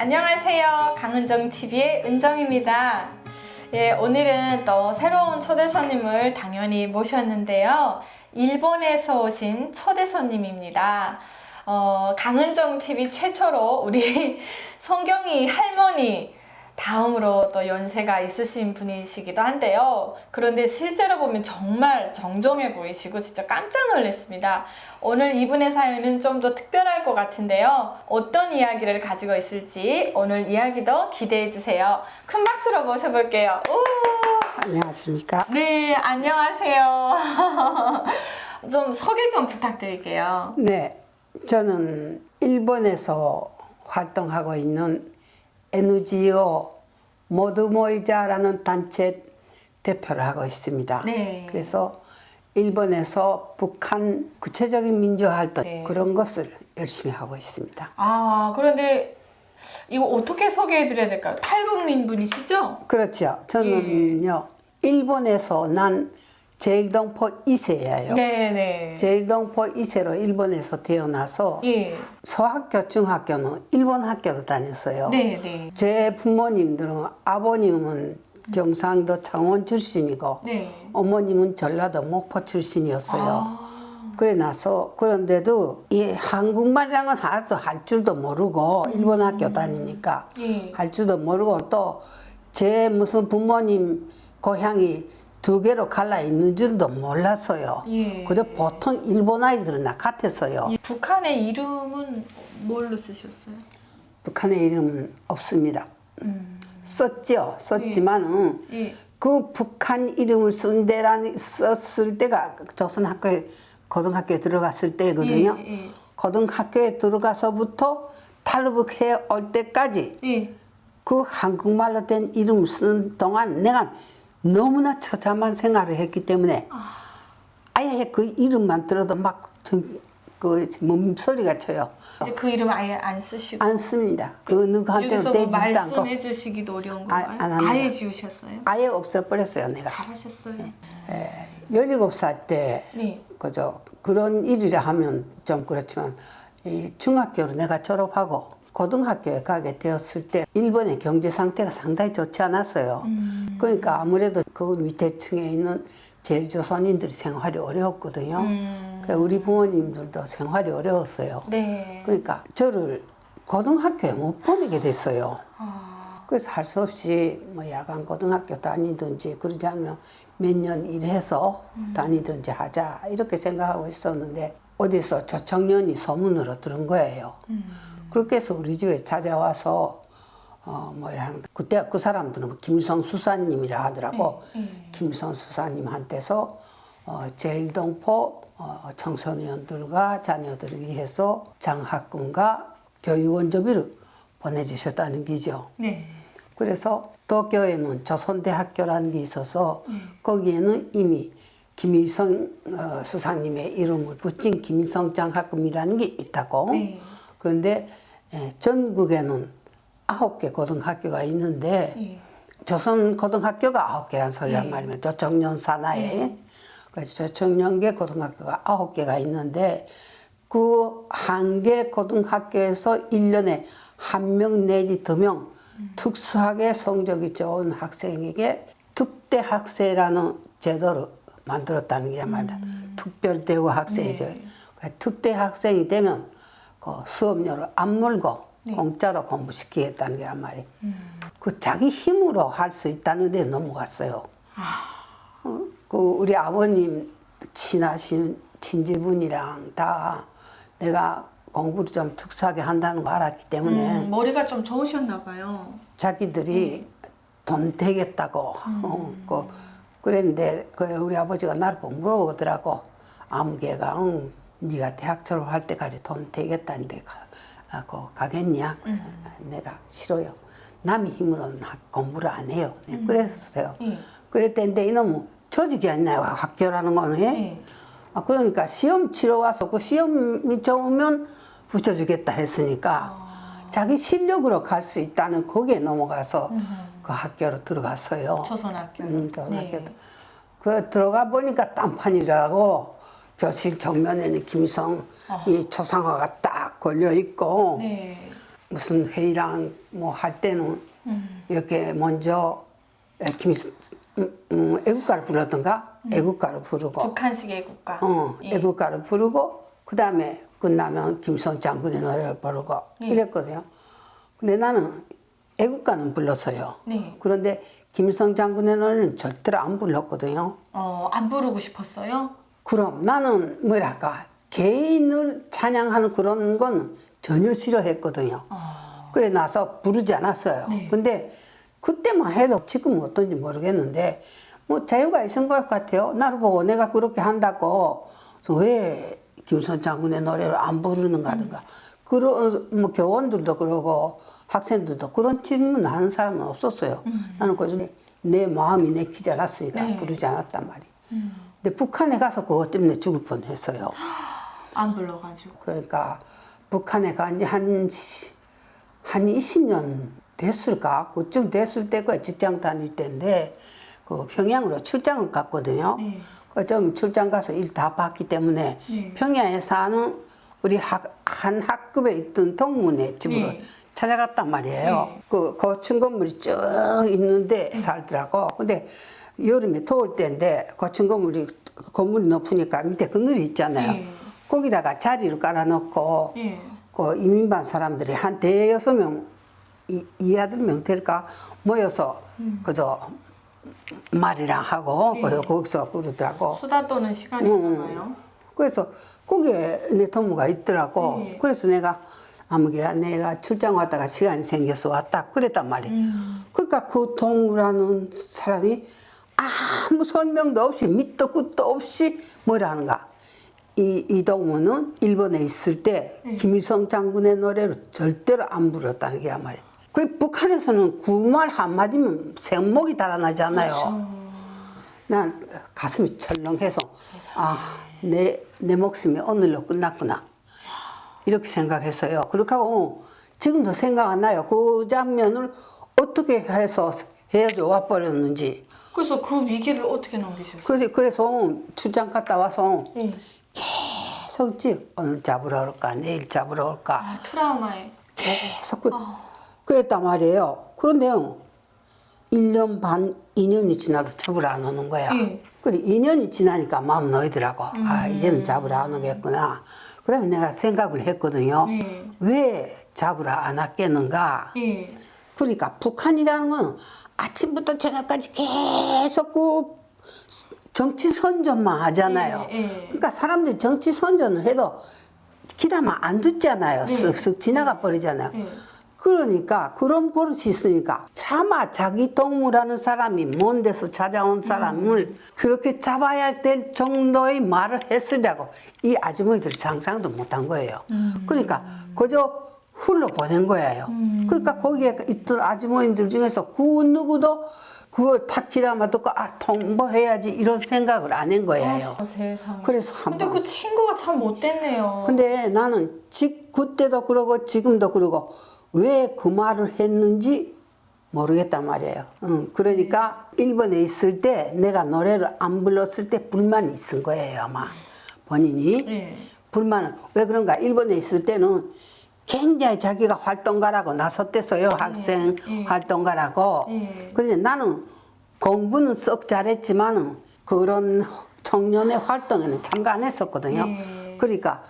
안녕하세요. 강은정TV의 은정입니다. 예, 오늘은 또 새로운 초대 손님을 당연히 모셨는데요. 일본에서 오신 초대 손님입니다. 강은정TV 최초로 우리 성경이 할머니 다음으로 또 연세가 있으신 분이시기도 한데요. 그런데 실제로 보면 정말 정정해 보이시고 진짜 깜짝 놀랐습니다. 오늘 이분의 사연은 좀 더 특별할 것 같은데요. 어떤 이야기를 가지고 있을지 오늘 이야기도 기대해 주세요. 큰 박수로 모셔볼게요. 오! 안녕하십니까? 네, 안녕하세요. 좀 소개 좀 부탁드릴게요. 네, 저는 일본에서 활동하고 있는 NGO 모두 모이자라는 단체 대표를 하고 있습니다. 네. 그래서 일본에서 북한 구체적인 민주화 활동 네. 그런 것을 열심히 하고 있습니다. 아, 그런데 이거 어떻게 소개해 드려야 될까요? 탈북민 분이시죠? 그렇죠. 저는요, 일본에서 난 제일동포 2세예요. 네네. 제일동포 2세로 일본에서 태어나서 예. 소학교, 중학교는 일본 학교로 다녔어요. 네네. 제 부모님들은 아버님은 경상도 창원 출신이고 네. 어머님은 전라도 목포 출신이었어요. 아. 그래 나서 그런데도 이 한국말이란 건 하나도 할 줄도 모르고 일본 학교 다니니까 예. 할 줄도 모르고 또 제 무슨 부모님 고향이 두 개로 갈라 있는 줄도 몰랐어요. 예. 그저 보통 일본 아이들은 나 같았어요. 예. 북한의 이름은 뭘로 쓰셨어요? 북한의 이름은 없습니다. 썼죠. 썼지만은 예. 그 북한 이름을 썼을 때가 조선학교에 고등학교에 들어갔을 때거든요. 예, 예. 고등학교에 들어가서부터 탈북해 올 때까지 예. 그 한국말로 된 이름을 쓰는 동안 내가 너무나 처참한 생활을 했기 때문에 아예 그 이름만 들어도 막 그 몸소리가 쳐요. 이제 그 이름 아예 안 쓰시고 안 씁니다. 그 누구한테도 여기서 뭐 떼지도 않고 말씀해 주시기도 어려운 건가요? 안 합니다. 아예 지우셨어요? 아예 없애버렸어요 내가. 잘하셨어요. 17살 때 네. 그저 그런 일이라 하면 좀 그렇지만 이 중학교로 내가 졸업하고 고등학교에 가게 되었을 때 일본의 경제 상태가 상당히 좋지 않았어요. 그러니까 아무래도 그 밑에 층에 있는 제일조선인들이 생활이 어려웠거든요. 그러니까 우리 부모님들도 생활이 어려웠어요. 네. 그러니까 저를 고등학교에 못 보내게 됐어요. 아. 그래서 할 수 없이 뭐 야간 고등학교 다니든지 그러지 않으면 몇 년 일해서 다니든지 하자 이렇게 생각하고 있었는데 어디서 저 청년이 소문으로 들은 거예요. 그렇게 해서 우리 집에 찾아와서 그때 그 사람들은 김일성 수사님이라 하더라고. 김일성 수사님한테서 제일동포 청소년들과 자녀들을 위해서 장학금과 교육원조비를 보내주셨다는 기죠. 네. 그래서 도쿄에는 조선대학교라는 게 있어서 거기에는 이미 김일성 수사님의 이름을 붙인 김일성 장학금이라는 게 있다고. 네. 그런데 전국에는 9개 고등학교가 있는데 예. 조선 고등학교가 9개란 소리란 말이면 조청년 산하에 그래서 조청년계 고등학교가 9개가 있는데 그 한 개 고등학교에서 1년에 1명 내지 2명 특수하게 성적이 좋은 학생에게 특대학생이라는 제도를 만들었다는 게 말이야. 특별대우 학생이죠. 네. 특대학생이 되면 그 수업료를 안 물고 공짜로 공부시키겠다는 게 말이야. 그 자기 힘으로 할 수 있다는 데 넘어갔어요. 그 우리 아버님 친하신 친지분이랑 다 내가 공부를 좀 특수하게 한다는 거 알았기 때문에 머리가 좀 좋으셨나 봐요. 자기들이 돈 되겠다고 그랬는데 그 우리 아버지가 나를 보고 물어보더라고. 아무개가 네가 대학 졸업할 때까지 돈 되겠다는데 가겠냐? 그래서 내가 싫어요. 남의 힘으로는 공부를 안 해요. 그랬었어요. 그랬는데 이놈은 조직이 아니라 학교라는 거는 그러니까 시험 치러 와서 그 시험이 좋으면 붙여주겠다 했으니까 자기 실력으로 갈 수 있다는 거기에 넘어가서 그 학교로 들어갔어요. 조선학교. 조선학교도. 그 들어가 보니까 딴판이라고 교실 정면에는 김일성 이 초상화가 딱 걸려 있고 네. 무슨 회의랑 뭐 할 때는 이렇게 먼저 애국가를 불렀던가? 애국가를 부르고 북한식 애국가. 예. 애국가를 부르고 그 다음에 끝나면 김일성 장군의 노래를 부르고 예. 이랬거든요. 근데 나는 애국가는 불렀어요. 네. 그런데 김일성 장군의 노래는 절대로 안 불렀거든요. 안 부르고 싶었어요? 그럼 나는 뭐랄까 개인을 찬양하는 그런 건 전혀 싫어했거든요. 그래 나서 부르지 않았어요. 네. 근데 그때만 해도 지금은 어떤지 모르겠는데 뭐 자유가 있은 것 같아요. 나를 보고 내가 그렇게 한다고 그래서 왜 김일성 장군의 노래를 안 부르는가 하든가 그런 뭐 교원들도 그러고 학생들도 그런 질문 하는 사람은 없었어요. 나는 그래서 내 마음이 내키지 않았으니까 네. 부르지 않았단 말이에요. 근데 북한에 가서 그것 때문에 죽을 뻔했어요. 안 불러가지고. 그러니까 북한에 간 지 한 20년 됐을까? 그쯤 됐을 때가 직장 다닐 때인데 그 평양으로 출장을 갔거든요. 네. 좀 출장 가서 일 다 봤기 때문에 네. 평양에 사는 우리 한 학급에 있던 동문의 집으로 네. 찾아갔단 말이에요. 네. 그 고층 건물이 쭉 있는데 살더라고. 근데 여름에 더울 때인데 고층 건물이 높으니까 밑에 그늘이 있잖아요. 네. 거기다가 자리를 깔아놓고 예. 그 이민반 사람들이 한 대여섯 명, 이하들 명 될까 모여서 그저 말이랑 하고 예. 그래서 거기서 그러더라고. 수다 떠는 시간인가 봐요. 그래서 거기에 내 동무가 있더라고. 예. 그래서 내가 아무개야 내가 출장 왔다가 시간이 생겨서 왔다 그랬단 말이야. 그러니까 그 동무라는 사람이 아무 설명도 없이 밑도 끝도 없이 뭐라는가. 이 동무는 일본에 있을 때 김일성 장군의 노래를 절대로 안 불렀다는 게 말이야. 그 북한에서는 그 말 한마디면 생목이 달아나잖아요. 그렇죠. 난 가슴이 철렁해서 내 목숨이 오늘로 끝났구나 이렇게 생각했어요. 그렇게 하고 지금도 생각 안 나요. 그 장면을 어떻게 해서 헤어져 와버렸는지. 그래서 그 위기를 어떻게 넘기셨어요? 그래서 출장 갔다 와서 예. 계속 오늘 잡으러 올까 내일 잡으러 올까 트라우마에. 계속 그랬단 말이에요. 그런데요 1년 반 2년이 지나도 잡으러 안 오는 거야. 예. 그 2년이 지나니까 마음 놓이더라고. 이제는 잡으러 안 오겠구나. 그다음에 내가 생각을 했거든요. 예. 왜 잡으러 안 왔겠는가. 예. 그러니까 북한이라는 건 아침부터 저녁까지 계속 그 정치 선전만 하잖아요. 예, 예. 그러니까 사람들이 정치 선전을 해도 기다만 안 듣잖아요. 예. 쓱쓱 지나가 버리잖아요. 예. 그러니까 그런 버릇이 있으니까 차마 자기 동무라는 사람이 먼 데서 찾아온 사람을 그렇게 잡아야 될 정도의 말을 했으려고 이 아주머니들이 상상도 못한 거예요. 그러니까 그저 흘러보낸 거예요. 그러니까 거기에 있던 아주머니들 중에서 그 누구도 그걸 탁 기다만 듣고 통보해야지 이런 생각을 안 한 거예요. 세상에. 그래서 근데 한번 그 친구가 참 못됐네요. 근데 나는 그때도 그러고 지금도 그러고 왜 그 말을 했는지 모르겠단 말이에요. 그러니까 일본에 있을 때 내가 노래를 안 불렀을 때 불만이 있은 거예요 아마 본인이. 예. 불만은 왜 그런가. 일본에 있을 때는 굉장히 자기가 활동가라고 나섰댔어요. 학생 예. 활동가라고. 예. 그런데 나는 공부는 썩 잘했지만 그런 청년의 활동에는 참가 안 했었거든요. 예. 그러니까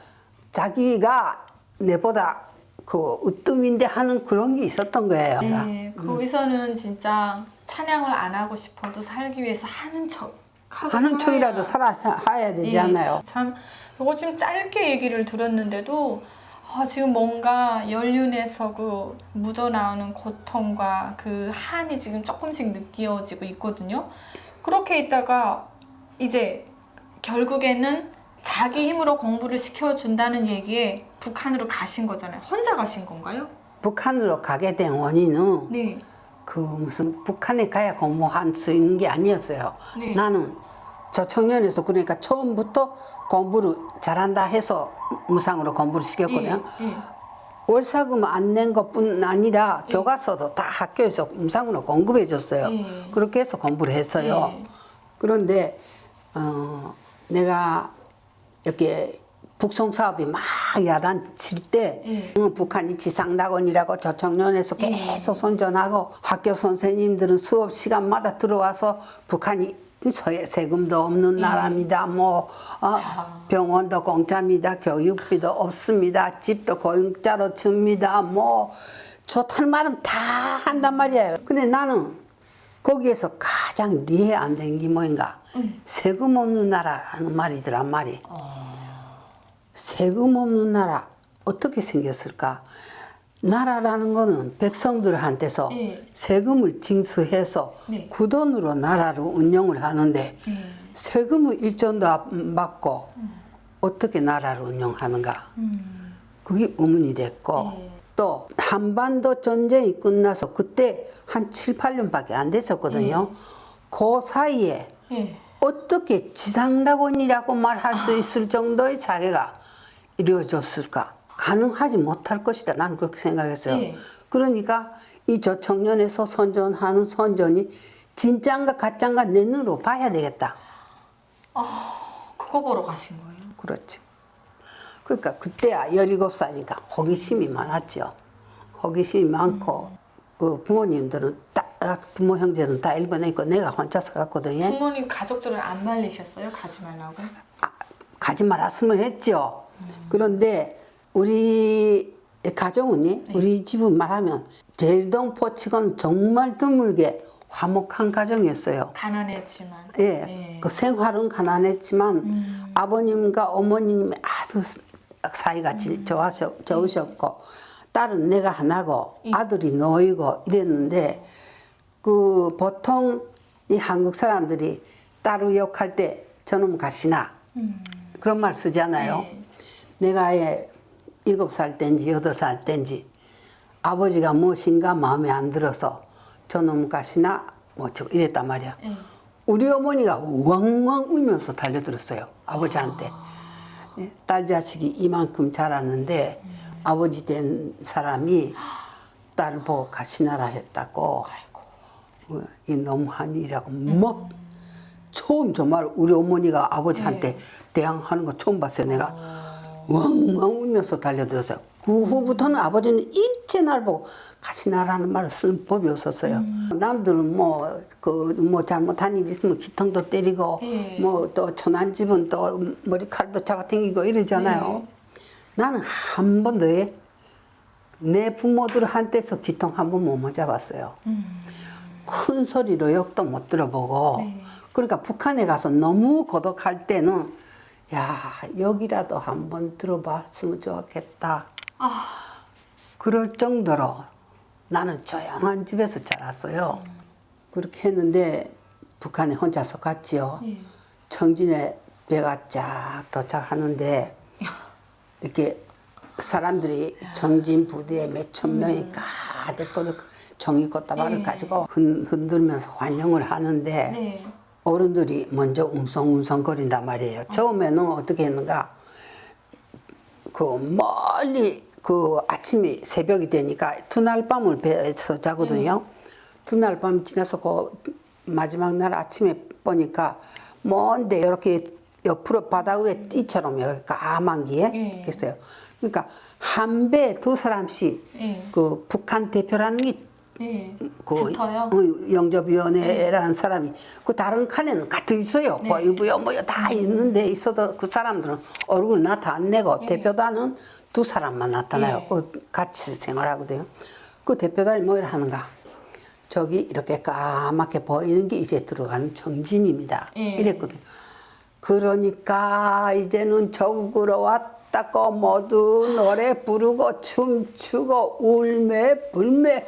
자기가 내보다 그 으뜸인데 하는 그런 게 있었던 거예요. 네, 거기서는 진짜 찬양을 안 하고 싶어도 살기 위해서 하는 척 하는 척이라도 살아야 되지 않나요? 참 이거 지금 짧게 얘기를 들었는데도 지금 뭔가 연륜에서 그 묻어나오는 고통과 그 한이 지금 조금씩 느껴지고 있거든요. 그렇게 있다가 이제 결국에는 자기 힘으로 공부를 시켜준다는 얘기에 북한으로 가신 거잖아요. 혼자 가신 건가요? 북한으로 가게 된 원인은 네. 그 무슨 북한에 가야 공부할 수 있는 게 아니었어요. 네. 나는 저 청년에서 그러니까 처음부터 공부를 잘한다 해서 무상으로 공부를 시켰거든요. 예. 월사금 안 낸 것뿐 아니라 교과서도 다 학교에서 무상으로 공급해 줬어요. 예. 그렇게 해서 공부를 했어요. 예. 그런데 내가 이렇게 북송 사업이 막 야단칠 때 북한이 지상낙원이라고 저청년에서 계속 선전하고 학교 선생님들은 수업 시간마다 들어와서 북한이 세금도 없는 나라입니다. 병원도 공짜입니다. 교육비도 없습니다. 집도 공짜로 줍니다. 좋다는 말은 다 한단 말이에요. 근데 나는 거기에서 가장 이해 안 되는 게 뭐인가? 세금 없는 나라라는 말이더란 말이. 세금 없는 나라 어떻게 생겼을까? 나라라는 거는 백성들한테서 세금을 징수해서 그 돈으로 나라를 운영을 하는데 세금을 일전도 안 받고 어떻게 나라를 운영하는가? 그게 의문이 됐고 또 한반도 전쟁이 끝나서 그때 한 7, 8년밖에 안 됐었거든요. 그 사이에 어떻게 지상낙원이라고 말할 수 있을 정도의 자괴가 이루어졌을까? 가능하지 못할 것이다. 나는 그렇게 생각했어요. 그러니까 이 저청년에서 선전하는 선전이 진짠가 가짠가 내 눈으로 봐야 되겠다. 그거 보러 가신 거예요? 그렇지. 그러니까 그때야 17살이니까 호기심이 많았죠. 호기심이 많고 그 부모님들은 부모 형제는 다 일본에 있고 내가 혼자서 갔거든요. 부모님 가족들은 안 말리셨어요? 가지 말라고? 가지 말았으면 했죠. 그런데 우리 가정은 우리 집은 말하면 제일동 포치고는 정말 드물게 화목한 가정이었어요. 가난했지만. 그 생활은 가난했지만 아버님과 어머님이 아주 사이가 좋으셨고 딸은 내가 하나고 아들이 놓이고 이랬는데 그 보통 이 한국 사람들이 딸을 욕할 때 저놈 가시나 그런 말 쓰잖아요. 내가 7살 땐지 8살 땐지 아버지가 무엇인가 마음에 안 들어서 저놈 가시나 이랬단 말이야. 우리 어머니가 왕왕 울면서 달려들었어요. 아버지한테. 딸 자식이 이만큼 자랐는데 아버지 된 사람이 딸을 보고 가시나라 했다고. 이 너무한 일이라고 처음 정말 우리 어머니가 아버지한테 대항하는 거 처음 봤어요. 내가 왕왕 울면서 달려들었어요. 그 후부터는 아버지는 일체 날 보고 가시나라는 말을 쓰는 법이 없었어요. 남들은 잘못한 일 있으면 기통도 때리고 또 천한 집은 또 머리칼도 잡아당기고 이러잖아요. 나는 한 번도 내 부모들한테서 기통 한 번 못 잡았어요. 큰 소리로 욕도 못 들어보고 그러니까 북한에 가서 너무 고독할 때는 야 여기라도 한번 들어봤으면 좋겠다. 그럴 정도로 나는 조용한 집에서 자랐어요. 그렇게 했는데 북한에 혼자서 갔지요. 청진에 배가 쫙 도착하는데 이렇게 사람들이 청진 부대에 몇천 명이 가득 종이 꽃다발을 가지고 흔들면서 환영을 하는데 어른들이 먼저 웅성웅성거린단 말이에요. 처음에는 어떻게 했는가? 그 멀리 아침이 새벽이 되니까 두날 밤을 배에서 자거든요. 두날 밤 지나서 그 마지막 날 아침에 보니까 먼데 이렇게 옆으로 바다 위에 띠처럼 이렇게 까만 게 있어요. 그러니까 한 배 두 사람씩 그 북한 대표라는 게 붙어요? 영접위원회라는 사람이 그 다른 칸에는 가득 있어요. 뭐요 다 있는데 있어도 그 사람들은 얼굴 나타 안 내고 대표단은 두 사람만 나타나요. 그 같이 생활하거든요. 그 대표단이 뭐라 하는가? 저기 이렇게 까맣게 보이는 게 이제 들어가는 청진입니다. 이랬거든요. 그러니까 이제는 적으로 왔다고 모두 노래 부르고 춤추고 울매 불매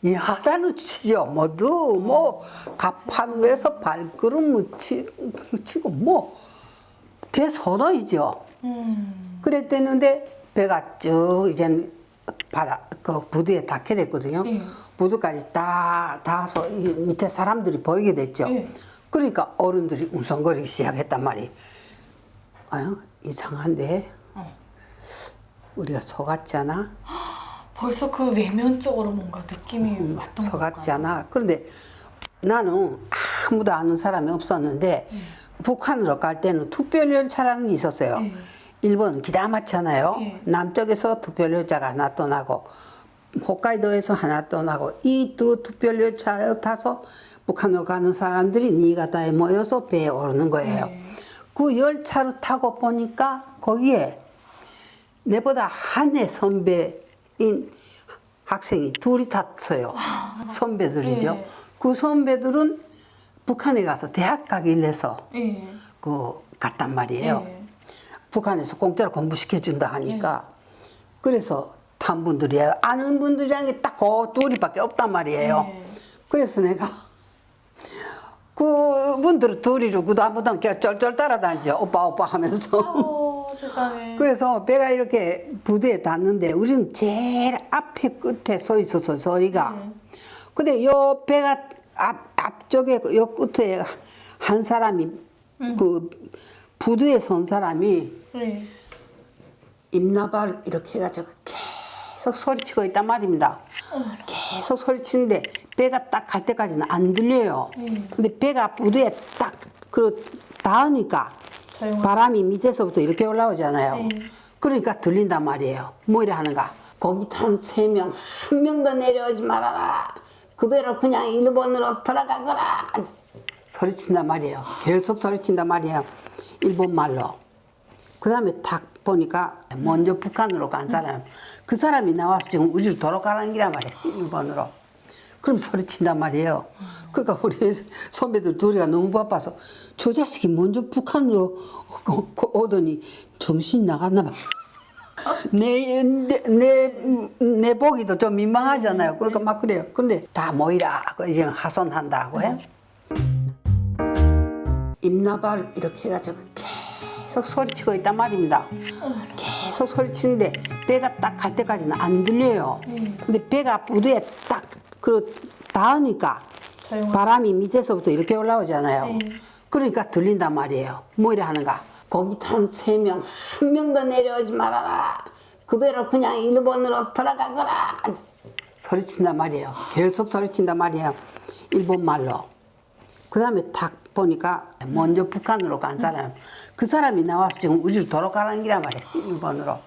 야단을 치죠. 모두 가판 위에서 발걸음을 치고 대소동이죠. 그랬대는데 배가 쭉 이제 그 부두에 닿게 됐거든요. 부두까지 다 닿아서 이제 밑에 사람들이 보이게 됐죠. 그러니까 어른들이 웅성거리기 시작했단 말이. 이상한데 우리가 속았잖아. 벌써 그 외면 쪽으로 뭔가 느낌이 왔던 것 속았지 않아. 그런데 나는 아무도 아는 사람이 없었는데 북한으로 갈 때는 특별열차라는 게 있었어요. 일본은 기다 많잖아요. 예. 남쪽에서 특별열차가 하나 떠나고 홋카이도에서 하나 떠나고 이 두 특별열차에 타서 북한으로 가는 사람들이 니이가타에 모여서 배에 오르는 거예요. 예. 그 열차를 타고 보니까 거기에 내보다 한 해 선배인 학생이 둘이 탔어요. 선배들이죠. 예. 그 선배들은 북한에 가서 대학 가길 해서 예. 갔단 말이에요. 예. 북한에서 공짜로 공부시켜준다 하니까 그래서 탄 분들이에요. 아는 분들이라는 게 딱 그 둘이밖에 없단 말이에요. 예. 그래서 내가 그분들 둘이로 구다부담 쩔쩔 따라다니죠. 오빠 오빠 하면서. 세상에. 그래서 배가 이렇게 부대에 닿는데 우리는 제일 앞에 끝에 서 있어서 저희가. 근데 요 배가 앞쪽에 요 끝에 한 사람이 그 부두에 선 사람이 예. 입나발 이렇게 해가지고 계속 소리치고 있단 말입니다. 계속 소리치는데 배가 딱 갈 때까지는 안 들려요. 근데 배가 부두에 딱 닿으니까 조용하다. 바람이 밑에서부터 이렇게 올라오잖아요. 네. 그러니까 들린단 말이에요. 뭐 이래 하는가. 거기 탄 3명, 한 명도 내려오지 말아라. 그 배로 그냥 일본으로 돌아가거라. 소리친단 말이에요. 계속 소리친단 말이에요. 일본 말로. 그 다음에 딱 보니까 먼저 북한으로 간 사람. 그 사람이 나와서 지금 우리를 돌아가라는 기란 말이에요. 일본으로. 그럼 소리친단 말이에요. 그러니까 우리 선배들 둘이가 너무 바빠서 저 자식이 먼저 북한으로 오더니 정신이 나갔나 봐. 내 보기도 좀 민망하잖아요. 그러니까 막 그래요. 근데 다 모이라. 이제 하선한다고 해. 입나발 이렇게 해가지고 계속 소리치고 있단 말입니다. 계속 소리치는데 배가 딱 갈 때까지는 안 들려요. 근데 배가 부두에 딱 닿으니까 조용하다. 바람이 밑에서부터 이렇게 올라오잖아요. 네. 그러니까 들린단 말이에요. 뭐 이래 하는가. 거기 탄 3명, 한 명도 내려오지 말아라. 그 배로 그냥 일본으로 돌아가거라. 소리친단 말이에요. 계속 소리친단 말이에요. 일본 말로. 그 다음에 딱 보니까 먼저 북한으로 간 사람. 그 사람이 나와서 지금 우리를 돌아가라는 기란 말이에요. 일본으로.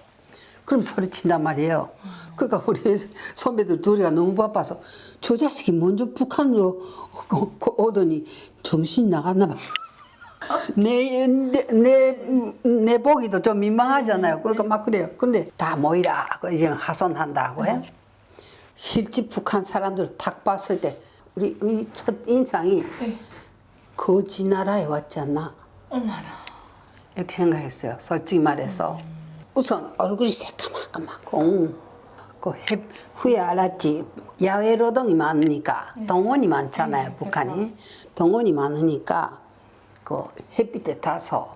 그럼 소리친단 말이에요. 그러니까 우리 선배들 둘이가 너무 바빠서 저 자식이 먼저 북한으로 오더니 정신이 나갔나 봐. 내 보기도 좀 민망하잖아요. 그러니까 막 그래요. 근데 다 모이라. 이제 하선한다고 해. 실제 북한 사람들 딱 봤을 때 우리 첫 인상이 거지 나라에 왔지 않나? 어머나. 이렇게 생각했어요. 솔직히 말해서. 우선 얼굴이 새까맣고 후에 알았지. 야외 노동이 많으니까 동원이 많잖아요. 북한이. 동원이 많으니까 그 햇빛에 타서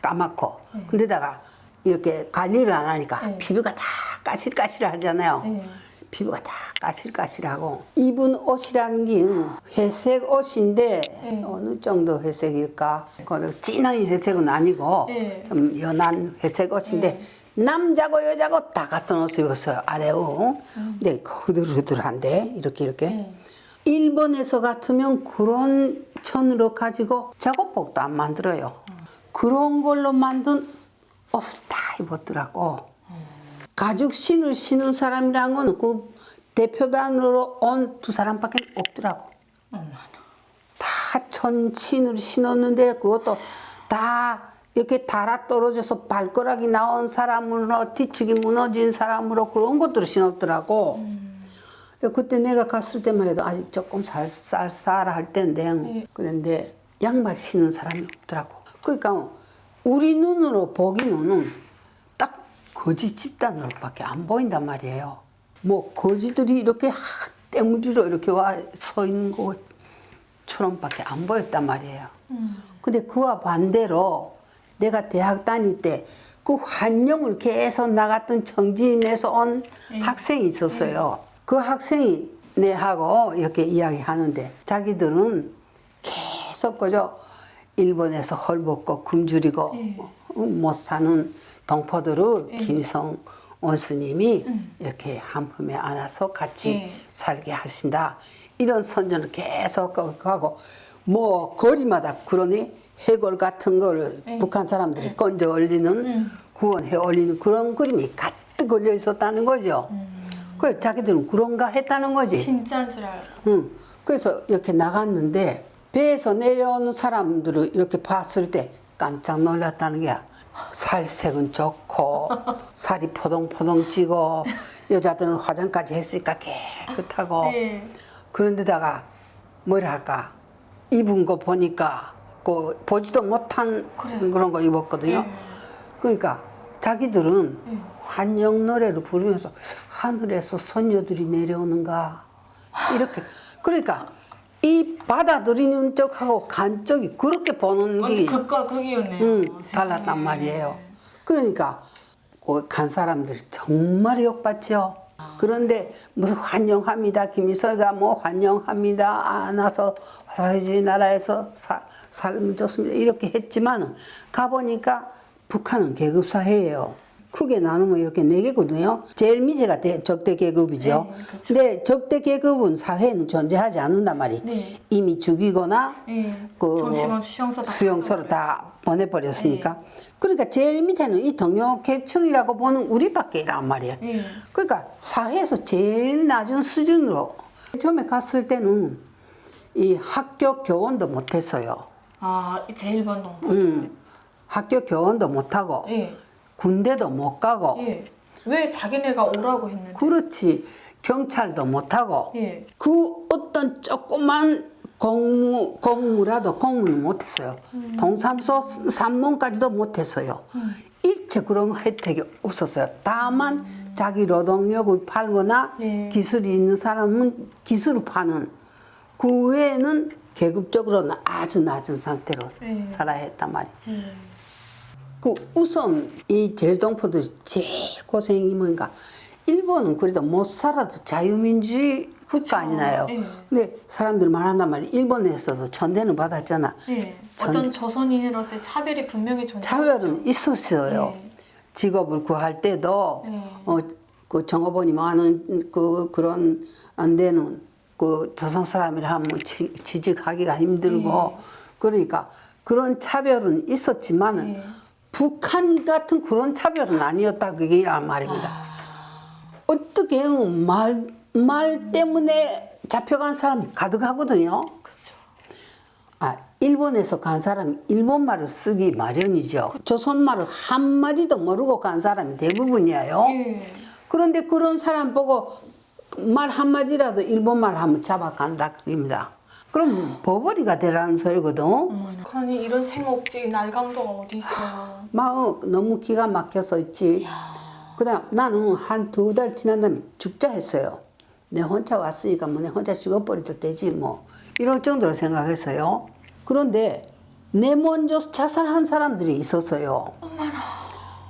까맣고 근데다가 이렇게 관리를 안 하니까 피부가 다 까실까실하잖아요. 피부가 다 까실까실하고 입은 옷이라는 게 회색 옷인데 어느 정도 회색일까? 그 진한 회색은 아니고 좀 연한 회색 옷인데 남자고 여자고 다 같은 옷을 입었어요. 아래우. 근데 흐들흐들한데 이렇게. 일본에서 같으면 그런 천으로 가지고 작업복도 안 만들어요. 그런 걸로 만든 옷을 다 입었더라고. 가죽 신을 신은 사람이란 건 그 대표단으로 온 2사람밖에 없더라고. 다 천신을 신었는데 그것도 다 이렇게 달아 떨어져서 발가락이 나온 사람으로 뒤축이 무너진 사람으로 그런 것들을 신었더라고. 근데 그때 내가 갔을 때만 해도 아직 조금 쌀쌀할 때인데 그런데 양말 신는 사람이 없더라고. 그러니까 우리 눈으로 보기는 딱 거지 집단으로밖에 안 보인단 말이에요. 뭐 거지들이 이렇게 때무지로 이렇게 와 서 있는 것처럼밖에 안 보였단 말이에요. 근데 그와 반대로 내가 대학 다닐 때 그 환영을 계속 나갔던 정진에서 온 학생이 있었어요. 그 학생이 내하고 이렇게 이야기하는데 자기들은 계속 그저 일본에서 헐벗고 굶주리고 못 사는 동포들을 김일성 원수님이 이렇게 한 품에 안아서 같이 살게 하신다. 이런 선전을 계속 하고 뭐 거리마다 그러니 해골 같은 걸 북한 사람들이 건져 올리는 구원해 올리는 그런 그림이 가득 걸려 있었다는 거죠. 그래서 자기들은 그런가 했다는 거지. 진짜인 줄 알고. 응. 그래서 이렇게 나갔는데 배에서 내려오는 사람들을 이렇게 봤을 때 깜짝 놀랐다는 게야. 살색은 좋고 살이 포동포동 찌고 여자들은 화장까지 했으니까 깨끗하고 네. 그런데다가 뭐랄까 입은 거 보니까 그 보지도 못한 그래요. 그런 거 입었거든요. 그러니까 자기들은 환영 노래를 부르면서 하늘에서 소녀들이 내려오는가 이렇게 그러니까 이 받아들이는 쪽하고 간 쪽이 그렇게 보는 게 완전 극과 극이었네요. 달랐단 말이에요. 그러니까 그 간 사람들이 정말 욕받죠. 그런데 무슨 환영합니다. 김일성이가 뭐 환영합니다. 안아서 사회주의 나라에서 살면 좋습니다. 이렇게 했지만 가보니까 북한은 계급사회예요. 크게 나누면 이렇게 4개거든요. 제일 밑에가 적대 계급이죠. 네, 그렇죠. 근데 적대 계급은 사회에는 존재하지 않는단 말이에요. 네. 이미 죽이거나 네. 그 정치범 수용소로 다 보내버렸으니까. 그러니까 제일 밑에는 이 등용계층이라고 보는 우리밖에 이란 말이에요. 네. 그러니까 사회에서 제일 낮은 수준으로 처음에 갔을 때는 이 학교 교원도 못했어요. 아, 제1번 동포. 학교 교원도 못하고 예. 군대도 못 가고 예. 왜 자기네가 오라고 했는데? 그렇지 경찰도 못하고 예. 그 어떤 조그만 공무라도 공무는 못했어요. 동사무소 산문까지도 못했어요. 일체 그런 혜택이 없었어요. 다만 자기 노동력을 팔거나 예. 기술이 있는 사람은 기술을 파는 그 외에는 계급적으로는 아주 낮은 상태로 예. 살아야 했단 말이에요. 그 우선 이 제일동포들이 제일 고생이 뭔가 일본은 그래도 못 살아도 자유민주주의 국가 아니나요? 예. 근데 사람들 말한단 말이에요. 일본에서도 천대는 받았잖아. 예. 어떤 조선인으로서의 차별이 분명히 존재했죠. 차별은 있었어요. 예. 직업을 구할 때도 예. 그 종업원이 많은 그런 안 되는 그 조선 사람이라 하면 취직하기가 힘들고 그러니까 그런 차별은 있었지만 예. 북한 같은 그런 차별은 아니었다 그게란 말입니다. 어떻게 말 때문에 잡혀간 사람이 가득하거든요. 그렇죠. 아, 일본에서 간 사람이 일본말을 쓰기 마련이죠. 조선말을 한마디도 모르고 간 사람이 대부분이에요. 예. 그런데 그런 사람 보고 말 한마디라도 일본말 하면 잡아간다 그겁니다. 그럼 버버리가 되라는 소리거든. 아니 이런 생업지 날강도가 어디 있어요? 막 너무 기가 막혀서 있지. 그다음 나는 한 2달 지난 다음에 죽자 했어요. 내 혼자 왔으니까 뭐 내 혼자 죽어버려도 되지 뭐 이럴 정도로 생각했어요. 그런데 내 먼저 자살한 사람들이 있었어요.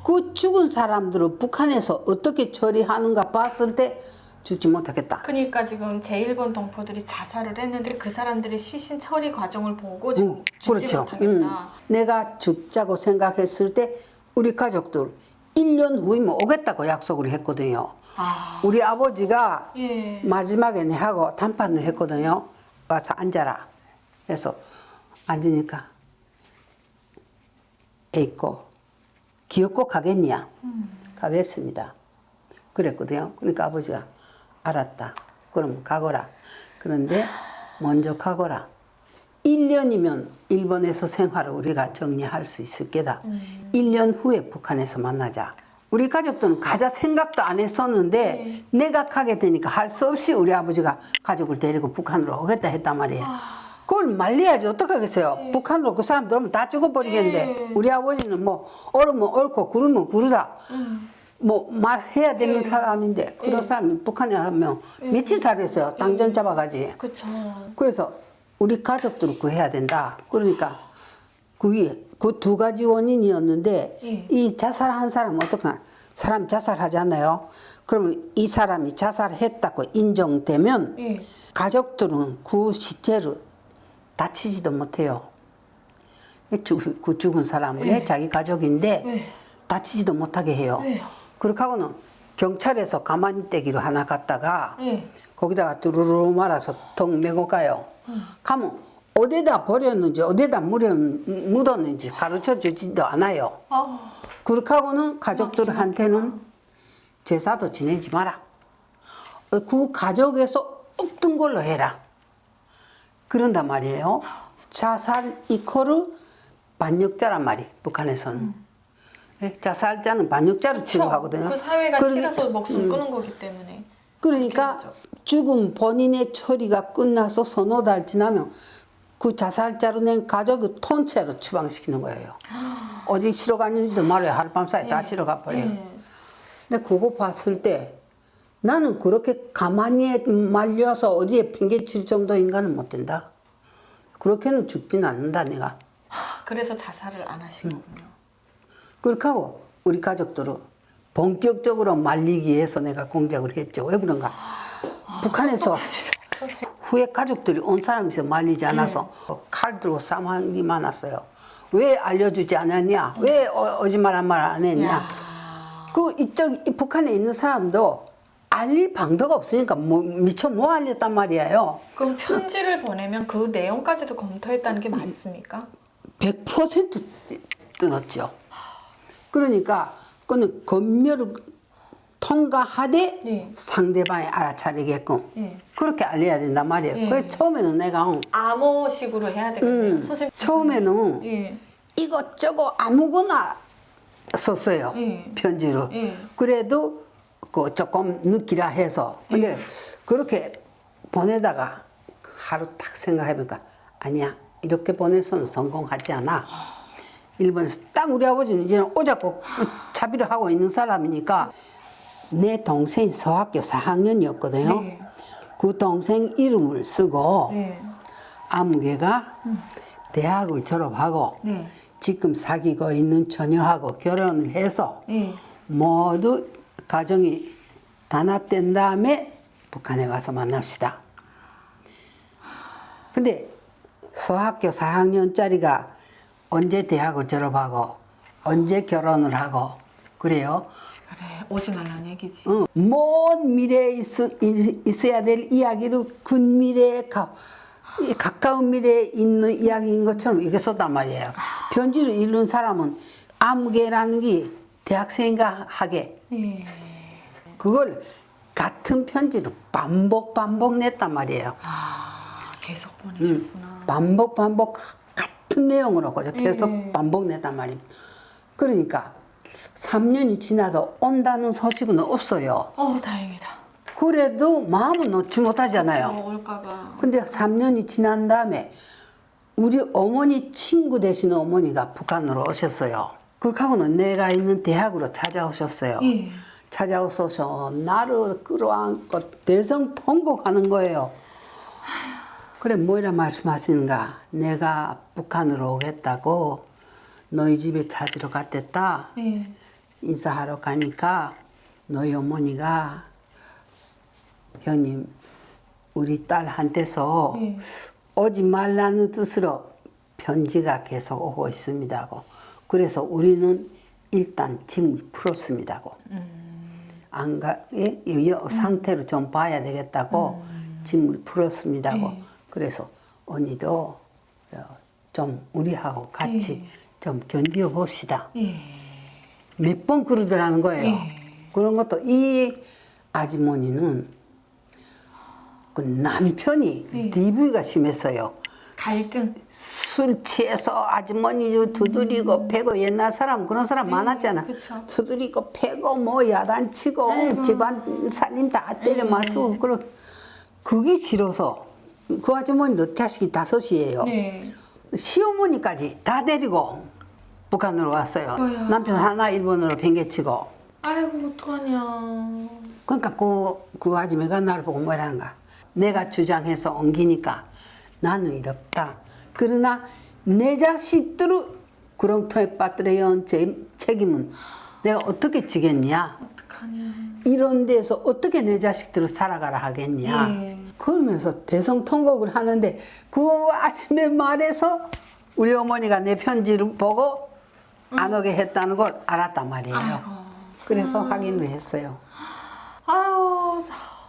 그 죽은 사람들을 북한에서 어떻게 처리하는가 봤을 때 죽지 못하겠다. 그러니까 지금 제1번 동포들이 자살을 했는데 그 사람들의 시신 처리 과정을 보고 지금 죽지 그렇죠. 못하겠다. 내가 죽자고 생각했을 때 우리 가족들 1년 후이면 오겠다고 약속을 했거든요. 아, 우리 아버지가 예. 마지막에 내하고談판을 했거든요. 와서 앉아라. 그래서 앉으니까 에이코 기어코 가겠냐? 가겠습니다. 그랬거든요. 그러니까 아버지가 알았다. 그럼 가거라. 그런데 먼저 가거라. 1년이면 일본에서 생활을 우리가 정리할 수 있을 게다. 1년 후에 북한에서 만나자. 우리 가족들은 가자 생각도 안 했었는데 내가 가게 되니까 할 수 없이 우리 아버지가 가족을 데리고 북한으로 오겠다 했단 말이에요. 그걸 말려야지 어떡하겠어요. 북한으로 그 사람들 오면 다 죽어버리겠는데 우리 아버지는 뭐 옳으면 옳고 그르면 그르다. 뭐 말해야 되는 사람인데 그런 사람이 북한에 하면 며칠 살았어요. 당전 잡아가지. 그렇죠. 그래서 우리 가족들을 구해야 된다. 그러니까 그게 그 2가지 원인이었는데 이 자살한 사람은 어떡하나. 사람 자살하잖아요. 그러면 이 사람이 자살했다고 인정되면 가족들은 그 시체를 다치지도 못해요. 그 죽은 사람을 자기 가족인데 다치지도 못하게 해요. 그렇게 하고는 경찰에서 가만히 떼기로 하나 갔다가 거기다가 두루루 말아서 턱 메고 가요. 가면 어디다 버렸는지 어디다 묻었는지 가르쳐 주지도 않아요. 그렇게 하고는 가족들한테는 제사도 지내지 마라. 그 가족에서 없던 걸로 해라. 그런단 말이에요. 자살 이코르 반역자란 말이 북한에서는. 자살자는 반역자로 취급하거든요. 그 사회가 싫어서 목숨 끊은 거기 때문에. 그러니까 죽음 본인의 처리가 끝나서 서너 달 지나면 그 자살자로 낸 가족을 통째로 추방시키는 거예요. 어디 쉬러 갔는지도 말아요. 하룻밤 사이 다 쉬러 가버려요. 근데 그거 봤을 때 나는 그렇게 가만히 말려서 어디에 팽개칠 정도 인간은 못 된다. 그렇게는 죽진 않는다 내가. 그래서 자살을 안 하시는군요. 그렇게 하고 우리 가족들은 본격적으로 말리기 위해서 내가 공작을 했죠. 왜 그런가? 북한에서 후에 가족들이 온 사람에서 말리지 않아서 칼 들고 싸움하는 게 많았어요. 왜 알려주지 않았냐? 왜 거짓말 말 안 했냐? 그 이쪽 북한에 있는 사람도 알릴 방도가 없으니까 미처 못 알렸단 말이에요. 그럼 편지를 보내면 그 내용까지도 검토했다는 게 맞습니까? 100% 뜯었죠. 그러니까 그는 검열을 통과하되 네. 상대방이 알아차리게끔 그렇게 알려야 된단 말이에요. 그래서 처음에는 내가 암호식으로 해야 되겠네요. 선생님. 처음에는 이것저것 아무거나 썼어요. 편지로. 그래도 그 조금 느끼라 해서. 근데 그렇게 보내다가 하루 딱 생각해보니까 아니야. 이렇게 보내서는 성공하지 않아. 일본에서 딱 우리 아버지는 이제는 오자고 자비를 하고 있는 사람이니까 내 동생이 서학교 4학년이었거든요. 그 동생 이름을 쓰고 아무개가 대학을 졸업하고 지금 사귀고 있는 처녀하고 결혼을 해서 모두 가정이 단합된 다음에 북한에 가서 만납시다. 근데 서학교 4학년짜리가 언제 대학을 졸업하고 언제 결혼을 하고 그래요? 그래, 오지 말라는 얘기지. 먼 미래에 있어야 될 이야기를 근미래에 가까운 미래에 있는 이야기인 것처럼 이게 썼단 말이에요. 편지를 읽는 사람은 아무개라는 게 대학생인가 하게 그걸 같은 편지를 반복 냈단 말이에요. 계속 보내셨구나. 반복 같은 내용으로 계속 반복냈단 말입니다. 그러니까 3년이 지나도 온다는 소식은 없어요. 다행이다. 그래도 마음은 놓지 못하잖아요. 올까봐. 근데 3년이 지난 다음에 우리 어머니 친구 되시는 어머니가 북한으로 오셨어요. 그렇게 하고는 내가 있는 대학으로 찾아오셨어요. 찾아오셔서 나를 끌어안고 대성통곡하는 거예요. 그래 뭐이라 말씀하시는가? 내가 북한으로 오겠다고 너희 집에 찾으러 갔댔다. 인사하러 가니까 너희 어머니가 형님 우리 딸한테서 오지 말라는 뜻으로 편지가 계속 오고 있습니다고. 그래서 우리는 일단 짐을 풀었습니다고. 이 상태로 좀 봐야 되겠다고 짐을 풀었습니다고. 그래서 언니도 좀 우리하고 같이 좀 견뎌 봅시다. 몇 번 그러더라는 거예요. 그런 것도 이 아주머니는 그 남편이 DV가 심했어요. 갈등. 술 취해서 아주머니 두드리고 패고 옛날 사람 그런 사람 많았잖아. 그쵸. 두드리고 패고 뭐 야단치고 집안 살림 다 때려 맞고 그게 싫어서 그 아주머니도 자식이 5이에요. 시어머니까지 다 데리고 북한으로 왔어요. 뭐야. 남편 하나 일본으로 팽개치고. 아이고 어떡하냐. 그러니까 그 아줌마가 나를 보고 뭐라는가. 내가 주장해서 옮기니까 나는 이렇다. 그러나 내 자식들을 구렁텅이에 빠뜨려야 한 책임은 내가 어떻게 지겠냐. 어떡하냐. 이런 데서 어떻게 내 자식들을 살아가라 하겠냐. 그러면서 대성통곡을 하는데 그 아침에 말해서 우리 어머니가 내 편지를 보고 안 오게 했다는 걸 알았단 말이에요. 그래서 확인을 했어요. 아유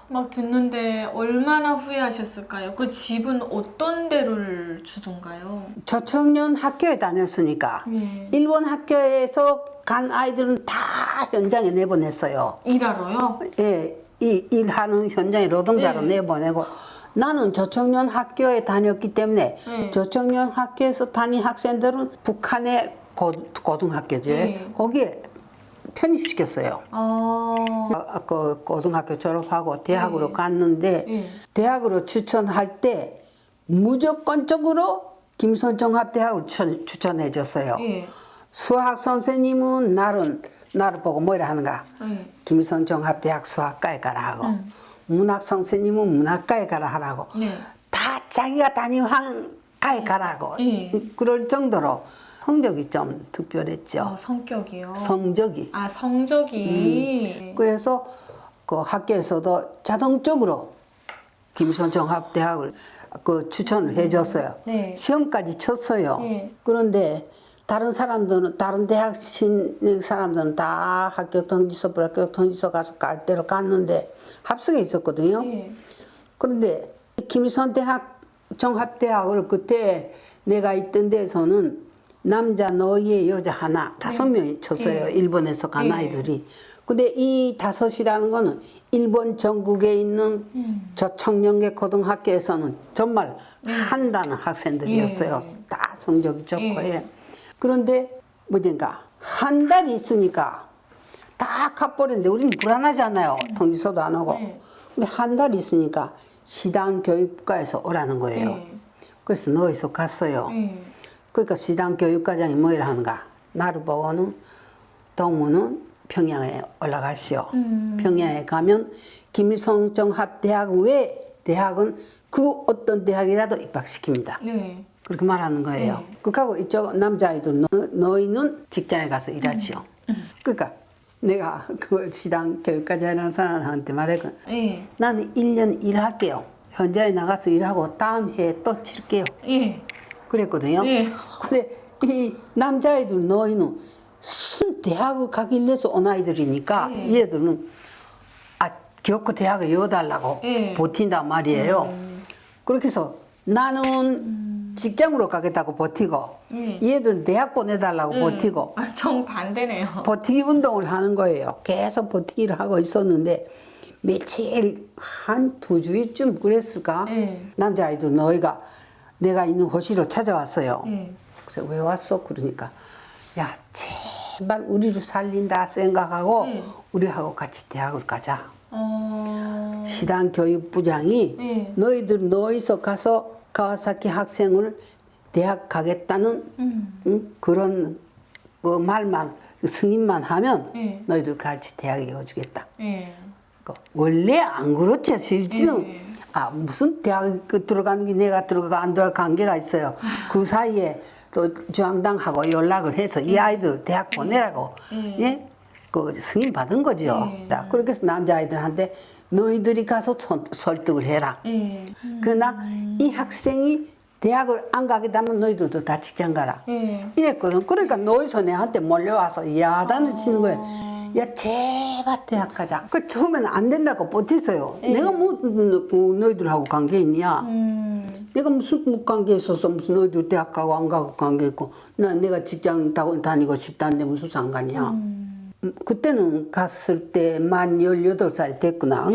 막 듣는데 얼마나 후회하셨을까요? 그 집은 어떤 데를 주던가요? 저청년 학교에 다녔으니까 예. 일본 학교에서 간 아이들은 다 현장에 내보냈어요. 일하러요? 예, 이 일하는 현장에 노동자로 네. 내보내고 나는 저청년 학교에 다녔기 때문에 네. 저청년 학교에서 다닌 학생들은 북한의 고등학교죠. 네. 거기에 편입시켰어요. 그 고등학교 졸업하고 대학으로 네. 갔는데 네. 대학으로 추천할 때 무조건적으로 김선종합대학을 추천해 줬어요. 예. 수학 선생님은 나를 보고 뭐라 하는가? 예. 김선종합대학 수학과에 가라 하고 문학 선생님은 문학과에 가라 하라고 네. 다 자기가 다니는 학과에 가라고 예. 그럴 정도로 성적이 좀 특별했죠. 성격이요? 성적이. 성적이. 그래서 그 학교에서도 자동적으로 김선종합대학을 그 추천을 해줬어요. 네. 시험까지 쳤어요. 네. 그런데 다른 사람들은 다른 대학 사람들은 다 학교 통지서, 불합격 통지서 가서 갈 대로 갔는데 합격에 있었거든요. 네. 그런데 김선대학 종합대학을 그때 내가 있던 데서는 남자 너희의 여자 하나 5명이 쳤어요. 네. 일본에서 간 네. 아이들이. 근데 이 5이라는 거는 일본 전국에 있는 저청년계 고등학교에서는 정말 한다는 학생들이었어요. 다 성적이 좋고 해. 그런데 뭐든가 한 달이 있으니까 다 갚버렸는데 우리는 불안하잖아요. 통지서도 안 오고. 네. 근데 한 달 있으니까 시당교육과에서 오라는 거예요. 네. 그래서 너희서 갔어요. 그러니까 시당교육과장이 뭐라 하는가? 나를 보고는 동무는 평양에 올라가시오. 평양에 가면 김성종합대학 외 대학은 그 어떤 대학이라도 입학시킵니다. 네. 그렇게 말하는 거예요. 그하고 이쪽 남자아이들 너희는 직장에 가서 일하시오. 그러니까 내가 그 시당 교육과장이라는 사람한테 말했거든. 예. 나는 1년 일할게요. 현장에 나가서 일하고 다음 해에 또 칠게요. 예. 그랬거든요. 예. 근데 이 남자애들 너희는 순 대학을 가기 위해서 온 아이들이니까 이 애들은 기어코 대학을 이어달라고 버틴단 말이에요. 그렇게 해서 나는 직장으로 가겠다고 버티고 이 애들은 대학 보내달라고 버티고 정반대네요. 버티기 운동을 하는 거예요. 계속 버티기를 하고 있었는데 며칠 한 2주일쯤 그랬을까? 남자아이들 너희가 내가 있는 호시로 찾아왔어요. 그래서 왜 왔어? 그러니까 야 제발 우리를 살린다 생각하고 우리하고 같이 대학을 가자. 시당 교육부장이 너희서 가서 가와사키 학생을 대학 가겠다는 그런 그 말만 승인만 하면 너희들 같이 대학에 이어주겠다. 원래 안 그렇죠. 실질은 무슨 대학 들어가는 게 내가 들어가 안 들어갈 관계가 있어요. 그 사이에 또 중앙당하고 연락을 해서 이 아이들 대학 보내라고 예? 그 승인 받은 거죠. 그렇게 해서 남자아이들한테 너희들이 가서 설득을 해라. 그러나 이 학생이 대학을 안 가겠다면 너희들도 다 직장 가라. 이랬거든. 그러니까 너희서 내한테 몰려와서 야단을 치는 거예요. 야 제발 대학 가자. 그 처음에는 안 된다고 버텼어요. 내가 뭐 너희들하고 관계 있냐? 내가 무슨 관계 있어서 무슨 너희들 대학 가고 안 가고 관계 있고 내가 직장 다니고 싶다는데 무슨 상관이야? 그때는 갔을 때 만 18살이 됐구나.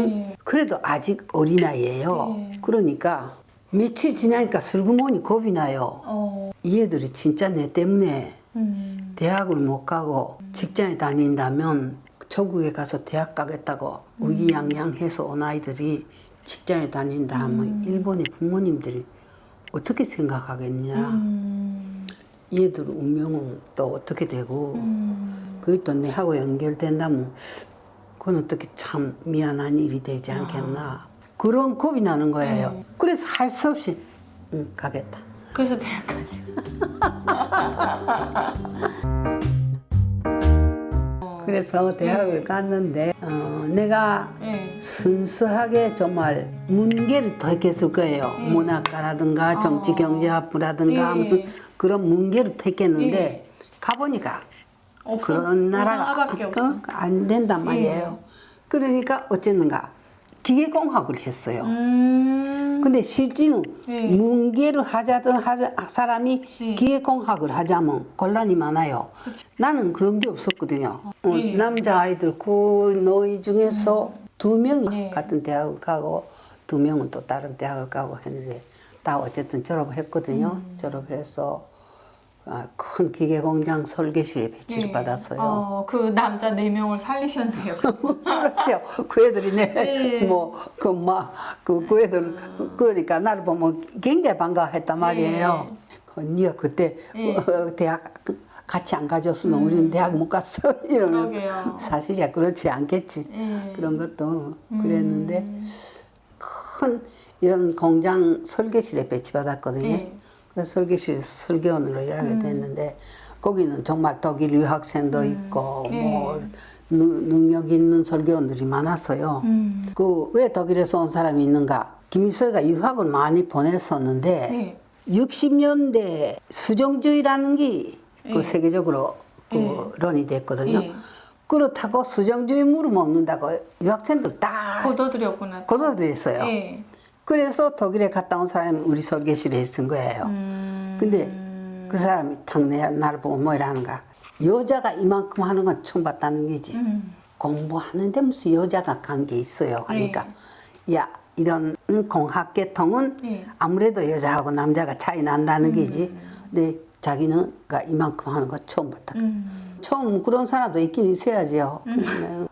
그래도 아직 어린아이예요. 그러니까 며칠 지나니까 슬그머니 겁이 나요. 이 애들이 진짜 내 때문에 대학을 못 가고 직장에 다닌다면 조국에 가서 대학 가겠다고 의기양양해서 온 아이들이 직장에 다닌다 하면 일본의 부모님들이 어떻게 생각하겠냐. 이 애들 운명은 또 어떻게 되고 그게 또 내하고 연결된다면 그건 어떻게 참 미안한 일이 되지 않겠나. 그런 겁이 나는 거예요. 그래서 할 수 없이 가겠다. 그래서 대학까지. 그래서 대학을 갔는데 내가 순수하게 정말 문계를 택했을 거예요. 문학과라든가 정치경제학부라든가 무슨 그런 문계를 택했는데 가보니까 그런 나라가 하나밖에 없어. 안 된단 말이에요. 그러니까 어쨌는가 기계공학을 했어요. 음. 근데 실제는 네. 문계를 하자던 사람이 네. 기계공학을 하자면 곤란이 많아요. 나는 그런 게 없었거든요. 네. 남자 아이들 그 너희 중에서 2명이 네. 같은 대학을 가고 2명은 또 다른 대학을 가고 했는데 다 어쨌든 졸업했거든요. 졸업해서 큰 기계공장 설계실에 배치를 네. 받았어요. 그 남자 4명을 살리셨네요. 그렇죠. 그 애들이 네. 그 애들 그러니까 나를 보면 굉장히 반가워했단 말이에요. 네가 그때 네. 대학 같이 안 가줬으면 우리는 대학 못 갔어 이러면서 그러게요. 사실이야 그렇지 않겠지. 네. 그런 것도 그랬는데 큰 이런 공장 설계실에 배치받았거든요. 네. 그래서 설계실 설계원으로 일하게 됐는데 거기는 정말 독일 유학생도 있고 네. 뭐 능력 있는 설계원들이 많았어요. 그 왜 독일에서 온 사람이 있는가? 김일성이가 유학을 많이 보냈었는데 네. 60년대 수정주의라는 게 그 네. 세계적으로 그 네. 론이 됐거든요. 네. 그렇다고 수정주의 물을 먹는다고 유학생들 다 고도들이었구나. 고도들였어요. 네. 그래서 독일에 갔다 온 사람이 우리 설계실에 있은 거예요. 근데 그 사람이 탁 나를 보고 뭐라 하는가. 여자가 이만큼 하는 건 처음 봤다는 거지. 공부하는데 무슨 여자가 간 게 있어요. 하니까 야 이런 공학계통은 네. 아무래도 여자하고 남자가 차이 난다는 거지. 근데 자기는 이만큼 하는 거 처음 봤다. 처음 그런 사람도 있긴 있어야지요.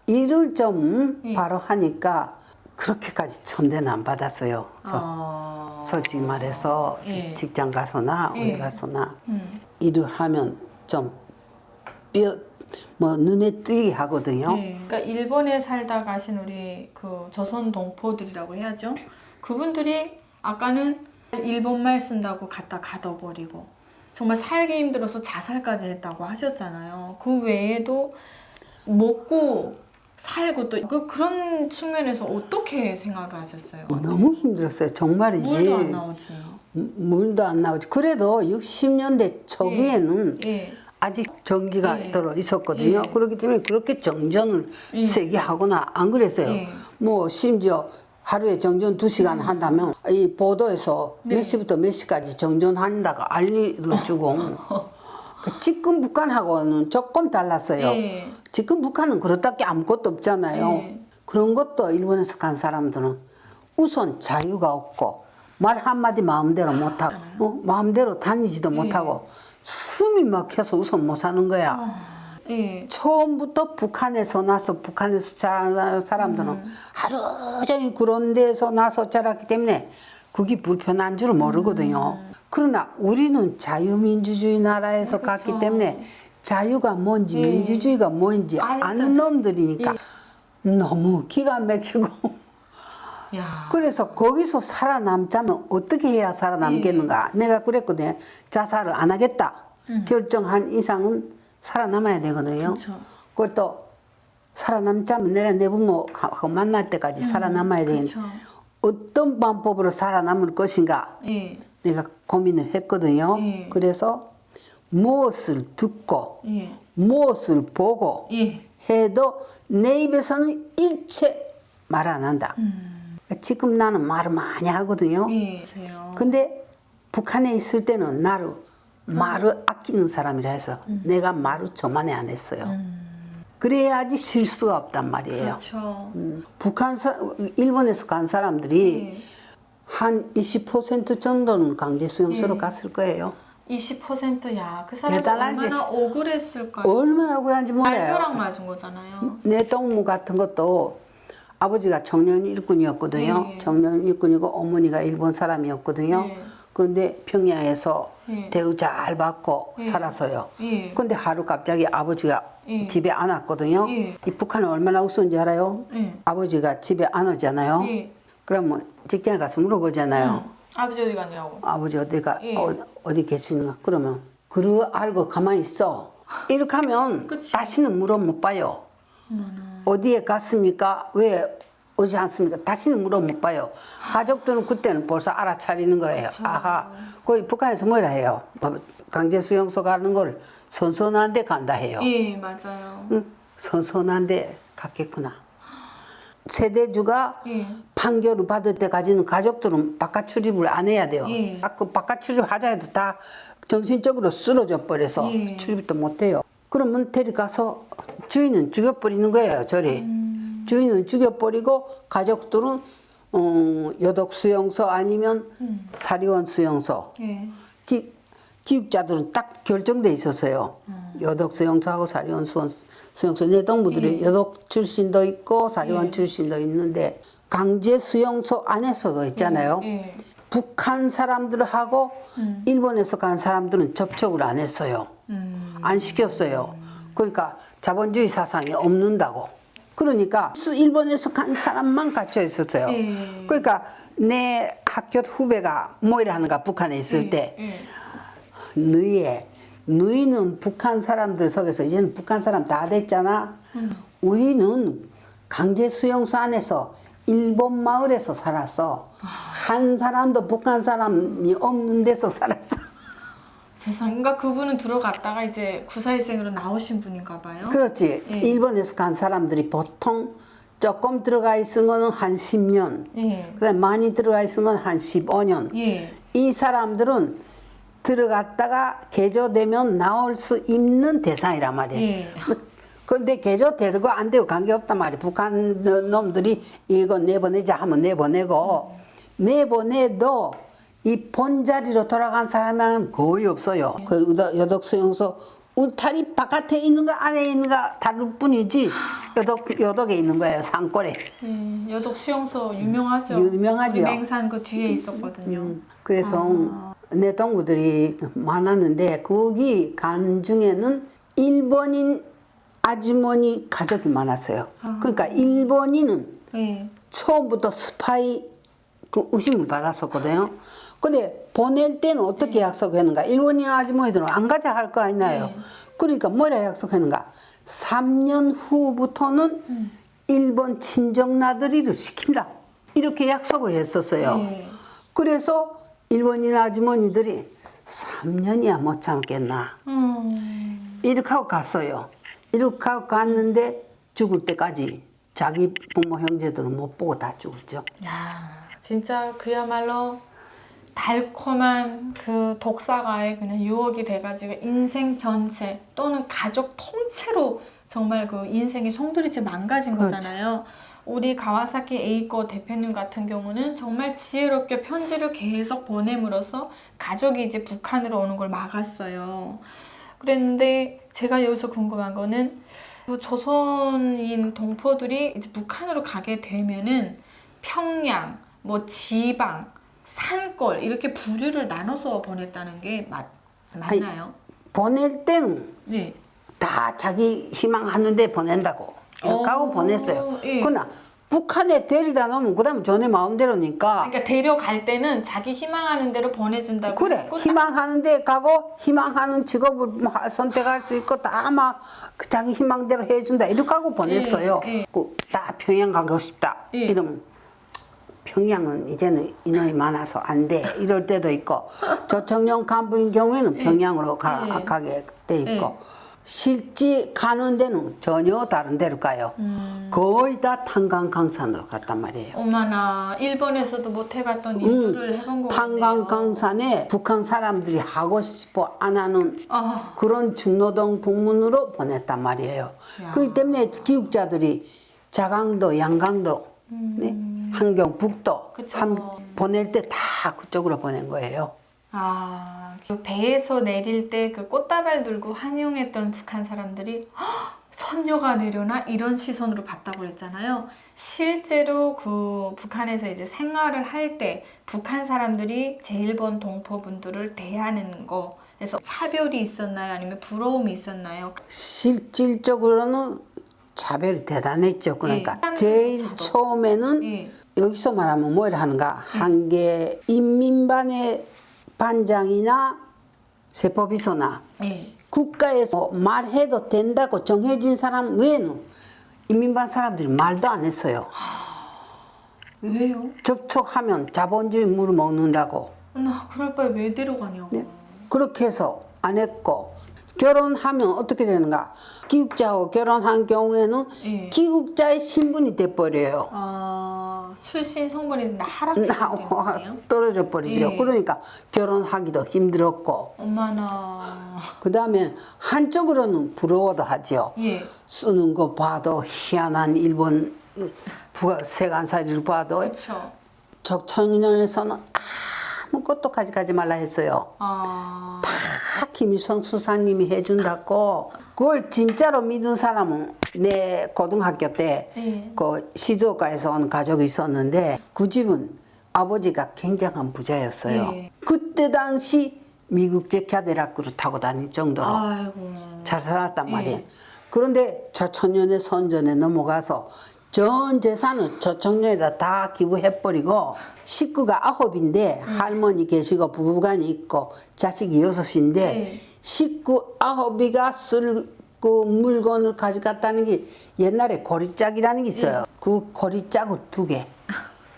일을 좀 바로 하니까 그렇게까지 첨대는 안 받았어요. 솔직히 말해서 예. 직장 가서나 예. 어디 가서나 일을 하면 좀 눈에 띄게 하거든요. 네. 그러니까 일본에 살다 가신 우리 그 조선 동포들이라고 해야죠. 그분들이 아까는 일본말 쓴다고 갖다 가둬버리고 정말 살기 힘들어서 자살까지 했다고 하셨잖아요. 그 외에도 먹고 살고 또 그런 측면에서 어떻게 생각을 하셨어요? 너무 힘들었어요. 정말이지. 물도 안 나오지. 물도 안 나오지. 그래도 60년대 초기에는 예. 아직 전기가 예. 들어 있었거든요. 예. 그렇기 때문에 그렇게 정전을 예. 세게 하거나 안 그랬어요. 예. 뭐 심지어 하루에 정전 2시간 한다면 이 보도에서 네. 몇 시부터 몇 시까지 정전한다고 알리를 주고 지금 북한하고는 조금 달랐어요. 예. 지금 북한은 그렇다게 아무것도 없잖아요. 예. 그런 것도 일본에서 간 사람들은 우선 자유가 없고 말 한마디 마음대로 못하고 마음대로 다니지도 못하고 숨이 막혀서 우선 못 사는 거야. 예. 처음부터 북한에서 나서 북한에서 자란 사람들은 하루 종일 그런 데서 나서 자랐기 때문에 그게 불편한 줄을 모르거든요. 그러나 우리는 자유민주주의 나라에서 갔기 때문에 자유가 뭔지 민주주의가 뭔지 아는 놈들이니까 너무 기가 막히고 야. 그래서 거기서 살아남자면 어떻게 해야 살아남겠는가. 내가 그랬거든요. 자살을 안 하겠다. 결정한 이상은 살아남아야 되거든요. 그쵸. 그걸 또 살아남자면 내가 내 부모하고 만날 때까지 살아남아야 되겠네. 그쵸. 어떤 방법으로 살아남을 것인가 예. 내가 고민을 했거든요. 예. 그래서 무엇을 듣고 예. 무엇을 보고 예. 해도 내 입에서는 일체 말 안 한다. 지금 나는 말을 많이 하거든요. 예. 그래요. 근데 북한에 있을 때는 나를 말을 아끼는 사람이라 해서 내가 말을 저만에 안 했어요. 그래야지 실수가 없단 말이에요. 그렇죠. 일본에서 간 사람들이 한 20% 정도는 강제 수용소로 갔을 거예요. 20%야. 그 사람이 대단하지. 얼마나 억울했을까요? 얼마나 억울한지 몰라요. 발벼락 맞은 거잖아요. 내 동무 같은 것도 아버지가 청년 일꾼이었거든요. 네. 청년 일꾼이고 어머니가 일본 사람이었거든요. 네. 그런데 평야에서 네. 대우 잘 받고 네. 살았어요. 예. 근데 하루 갑자기 아버지가 예. 집에 안 왔거든요. 예. 이 북한은 얼마나 우스운지 알아요? 예. 아버지가 집에 안 오잖아요. 예. 그러면 직장에 가서 물어보잖아요. 아버지 어디 갔냐고. 아버지 어디가 예. 어디 계시는가? 그러면 그러 알고 가만히 있어. 이렇게 하면 그치. 다시는 물어 못 봐요. 어디에 갔습니까? 왜 오지 않습니까? 다시는 물어 못 봐요. 가족들은 그때는 벌써 알아차리는 거예요. 그쵸. 아하, 거기 북한에서 뭐라 해요? 강제 수용소 가는 걸 선선한데 간다 해요. 예, 맞아요. 응? 선선한데 갔겠구나. 세대주가 예. 판결을 받을 때까지는 가족들은 바깥 출입을 안 해야 돼요. 예. 그 바깥 출입하자 해도 다 정신적으로 쓰러져 버려서 예. 출입도 못 해요. 그러면 데려가서 주인은 죽여버리는 거예요, 저리. 주인은 죽여버리고 가족들은 여독 수용소 아니면 사리원 수용소. 예. 기육자들은 딱 결정돼 있었어요. 여독 수용소하고 사리원 수용소. 내 동무들이 여독 출신도 있고 사리원 출신도 있는데 강제 수용소 안에서도 있잖아요. 예. 북한 사람들하고 일본에서 간 사람들은 접촉을 안 했어요. 안 시켰어요. 그러니까 자본주의 사상이 없는다고. 그러니까 일본에서 간 사람만 갇혀 있었어요. 예. 그러니까 내 학교 후배가 뭐이라 하는가 북한에 있을 때 너희는 북한 사람들 속에서 이제는 북한 사람 다 됐잖아. 우리는 강제 수용소 안에서 일본 마을에서 살았어. 한 사람도 북한 사람이 없는 데서 살았어. 세상, 그러니까 그분은 들어갔다가 이제 구사일생으로 나오신 분인가 봐요. 그렇지. 예. 일본에서 간 사람들이 보통 조금 들어가 있은 거는 한 10년. 예. 그다음에 많이 들어가 있은 건 한 15년. 예. 이 사람들은 들어갔다가 개조되면 나올 수 있는 대상이란 말이에요. 예. 근데 개조되고 안 되고 관계없단 말이에요. 북한 놈들이 이거 내보내자 하면 내보내고 내보내도 이 본자리로 돌아간 사람은 거의 없어요. 그 여독수용소 울타리 바깥에 있는가 안에 있는가 다를 뿐이지 여독에 있는 거예요. 산골에. 예. 여독 수용소 유명하죠. 유명하죠. 우리 맹산 그 뒤에 있었거든요. 그래서 내 동무들이 많았는데 거기 간 중에는 일본인 아주머니 가족이 많았어요. 그러니까 일본인은 예. 처음부터 스파이 그 의심을 받았었거든요. 근데 보낼 때는 어떻게 약속했는가? 일본인 아주머니들은 안 가자 할 거 아니나요? 그러니까 뭐라 약속했는가? 3년 후부터는 일본 친정 나들이를 시킨다. 이렇게 약속을 했었어요. 예. 그래서 일본인 아주머니들이 3년이야 못 참겠나. 이렇게 하고 갔어요. 이렇게 하고 갔는데 죽을 때까지 자기 부모 형제들은 못 보고 다 죽었죠. 야, 진짜 그야말로 달콤한 그 독사가에 그냥 유혹이 돼가지고 인생 전체 또는 가족 통째로 정말 그 인생이 송두리째 망가진 그렇지. 거잖아요. 우리 가와사키 에이코 대표님 같은 경우는 정말 지혜롭게 편지를 계속 보냄으로써 가족이 이제 북한으로 오는 걸 막았어요. 그랬는데 제가 여기서 궁금한 거는 그 조선인 동포들이 이제 북한으로 가게 되면은 평양, 뭐 지방, 산골 이렇게 부류를 나눠서 보냈다는 게 맞나요? 보낼 때는 네. 다 자기 희망하는데 보낸다고 이렇게 하고 보냈어요. 예. 그러나 북한에 데리다 놓으면 그 다음에 전에 마음대로니까 그러니까 데려갈 때는 자기 희망하는 대로 보내준다고. 그래 했고 희망하는 데 가고 희망하는 직업을 뭐 선택할 수 있고 다 막 자기 희망대로 해준다 이렇게 하고 보냈어요. 예. 다 평양 가고 싶다 예. 이러면 평양은 이제는 인원이 많아서 안 돼 이럴 때도 있고 조청룡 간부인 경우에는 평양으로 가게 돼 있고 실제 가는 데는 전혀 다른 데로 가요. 거의 다 탄광강산으로 갔단 말이에요. 어머나, 일본에서도 못 해봤던 일들을 해본 거 같네요. 탄광강산에 북한 사람들이 하고 싶어 안 하는 아. 그런 중노동 북문으로 보냈단 말이에요. 야. 그렇기 때문에 기육자들이 자강도, 양강도, 네? 한경북도 그쵸. 보낼 때 다 그쪽으로 보낸 거예요. 아, 그 배에서 내릴 때 그 꽃다발 들고 환영했던 북한 사람들이 "헉, 선녀가 내려나 이런 시선으로 봤다고 그랬잖아요. 실제로 그 북한에서 이제 생활을 할 때 북한 사람들이 제일본 동포분들을 대하는 거 그래서 차별이 있었나요? 아니면 부러움이 있었나요? 실질적으로는 차별이 대단했죠. 그러니까 예. 제일 차도. 처음에는 예. 여기서 말하면 뭐라 하는가 한개 인민반의 반장이나 세법비서나 예. 국가에서 말해도 된다고 정해진 사람 외에는 인민반 사람들이 말도 안 했어요. 왜요? 접촉하면 자본주의 물을 먹는다고. 나 그럴 바에 왜 데려가냐고. 네. 그렇게 해서 안 했고 결혼하면 어떻게 되는가? 기국자하고 결혼한 경우에는 예. 기국자의 신분이 돼버려요. 출신 성분이 하락되는 떨어져 버리죠. 예. 그러니까 결혼하기도 힘들었고, 엄마나. 그 다음에 한쪽으로는 부러워도 하죠. 예. 쓰는 거 봐도 희한한 일본 세간살이를 봐도 그렇죠. 적청년에서는 아무것도 가져가지 말라 했어요. 아. 다 김일성 수사님이 해준다고. 그걸 진짜로 믿은 사람은 내 고등학교 때 예. 그 시조가에서 온 가족이 있었는데 그 집은 아버지가 굉장한 부자였어요. 예. 그때 당시 미국제 캐딜락으로 타고 다닐 정도로 아이고. 잘 살았단 예. 말이에요. 그런데 저청년의 선전에 넘어가서 전 재산을 저청년에다 다 기부해버리고 식구가 9인데 할머니 계시고 부부간이 있고 자식이 6인데 네. 식구 9이가 쓸 그 물건을 가져갔다는 게 옛날에 고리짝이라는 게 있어요. 그 고리짝을 2개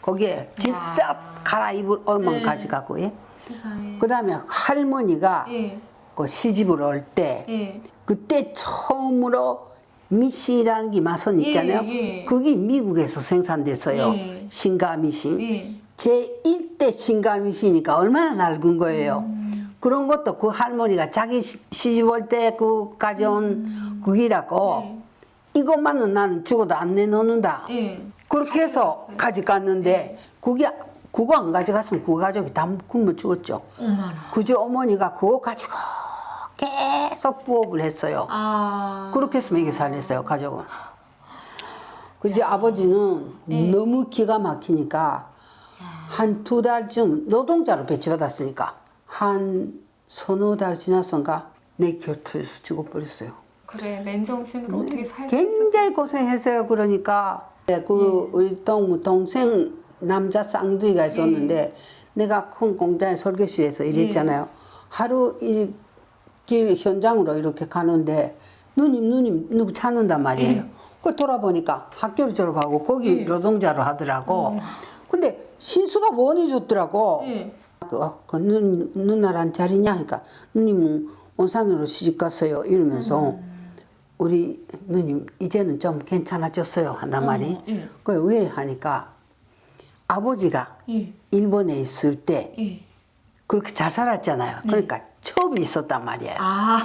거기에 직접 갈아입을 얼마나 가져가고 예? 세상에. 그 다음에 할머니가 예. 그 시집을 올 때 예. 그때 처음으로 미신이라는 게 마선 있잖아요. 예. 그게 미국에서 생산됐어요. 예. 신가미신. 예. 제1대 신가미신이니까 얼마나 낡은 거예요. 그런 것도 그 할머니가 자기 시집 올 때 그 가져온 그기라고 이것만은 나는 죽어도 안 내놓는다. 예. 그렇게 해서 가져갔는데 그거 안 가져갔으면 그 가족이 다 굶어 죽었죠. 엄마나. 그저 어머니가 그거 가지고 계속 부업을 했어요. 아. 그렇게 해서 먹여 살렸어요, 가족은. 그지 아버지는 너무 기가 막히니까 한 2달쯤 노동자로 배치받았으니까 한 서너 달 지나선가 내 곁에서 죽어버렸어요. 그래, 맨정신으로 어떻게 살수 굉장히 고생했어요. 그러니까 우리 동생 남자 쌍둥이가 있었는데 내가 큰 공장에 설계실에서 일했잖아요. 하루 길 현장으로 이렇게 가는데 누님 누구 찾는단 말이에요. 그 돌아보니까 학교를 졸업하고 거기 노동자로 하더라고. 근데 신수가 원이 줬더라고. 그 누나란 자리냐 하니까 누님은 원산으로 시집 갔어요 이러면서 우리 누님 이제는 좀 괜찮아졌어요 한단 말이. 그 왜 하니까 아버지가 일본에 있을 때 그렇게 잘 살았잖아요. 그러니까 첩이 있었단 말이에요. 아.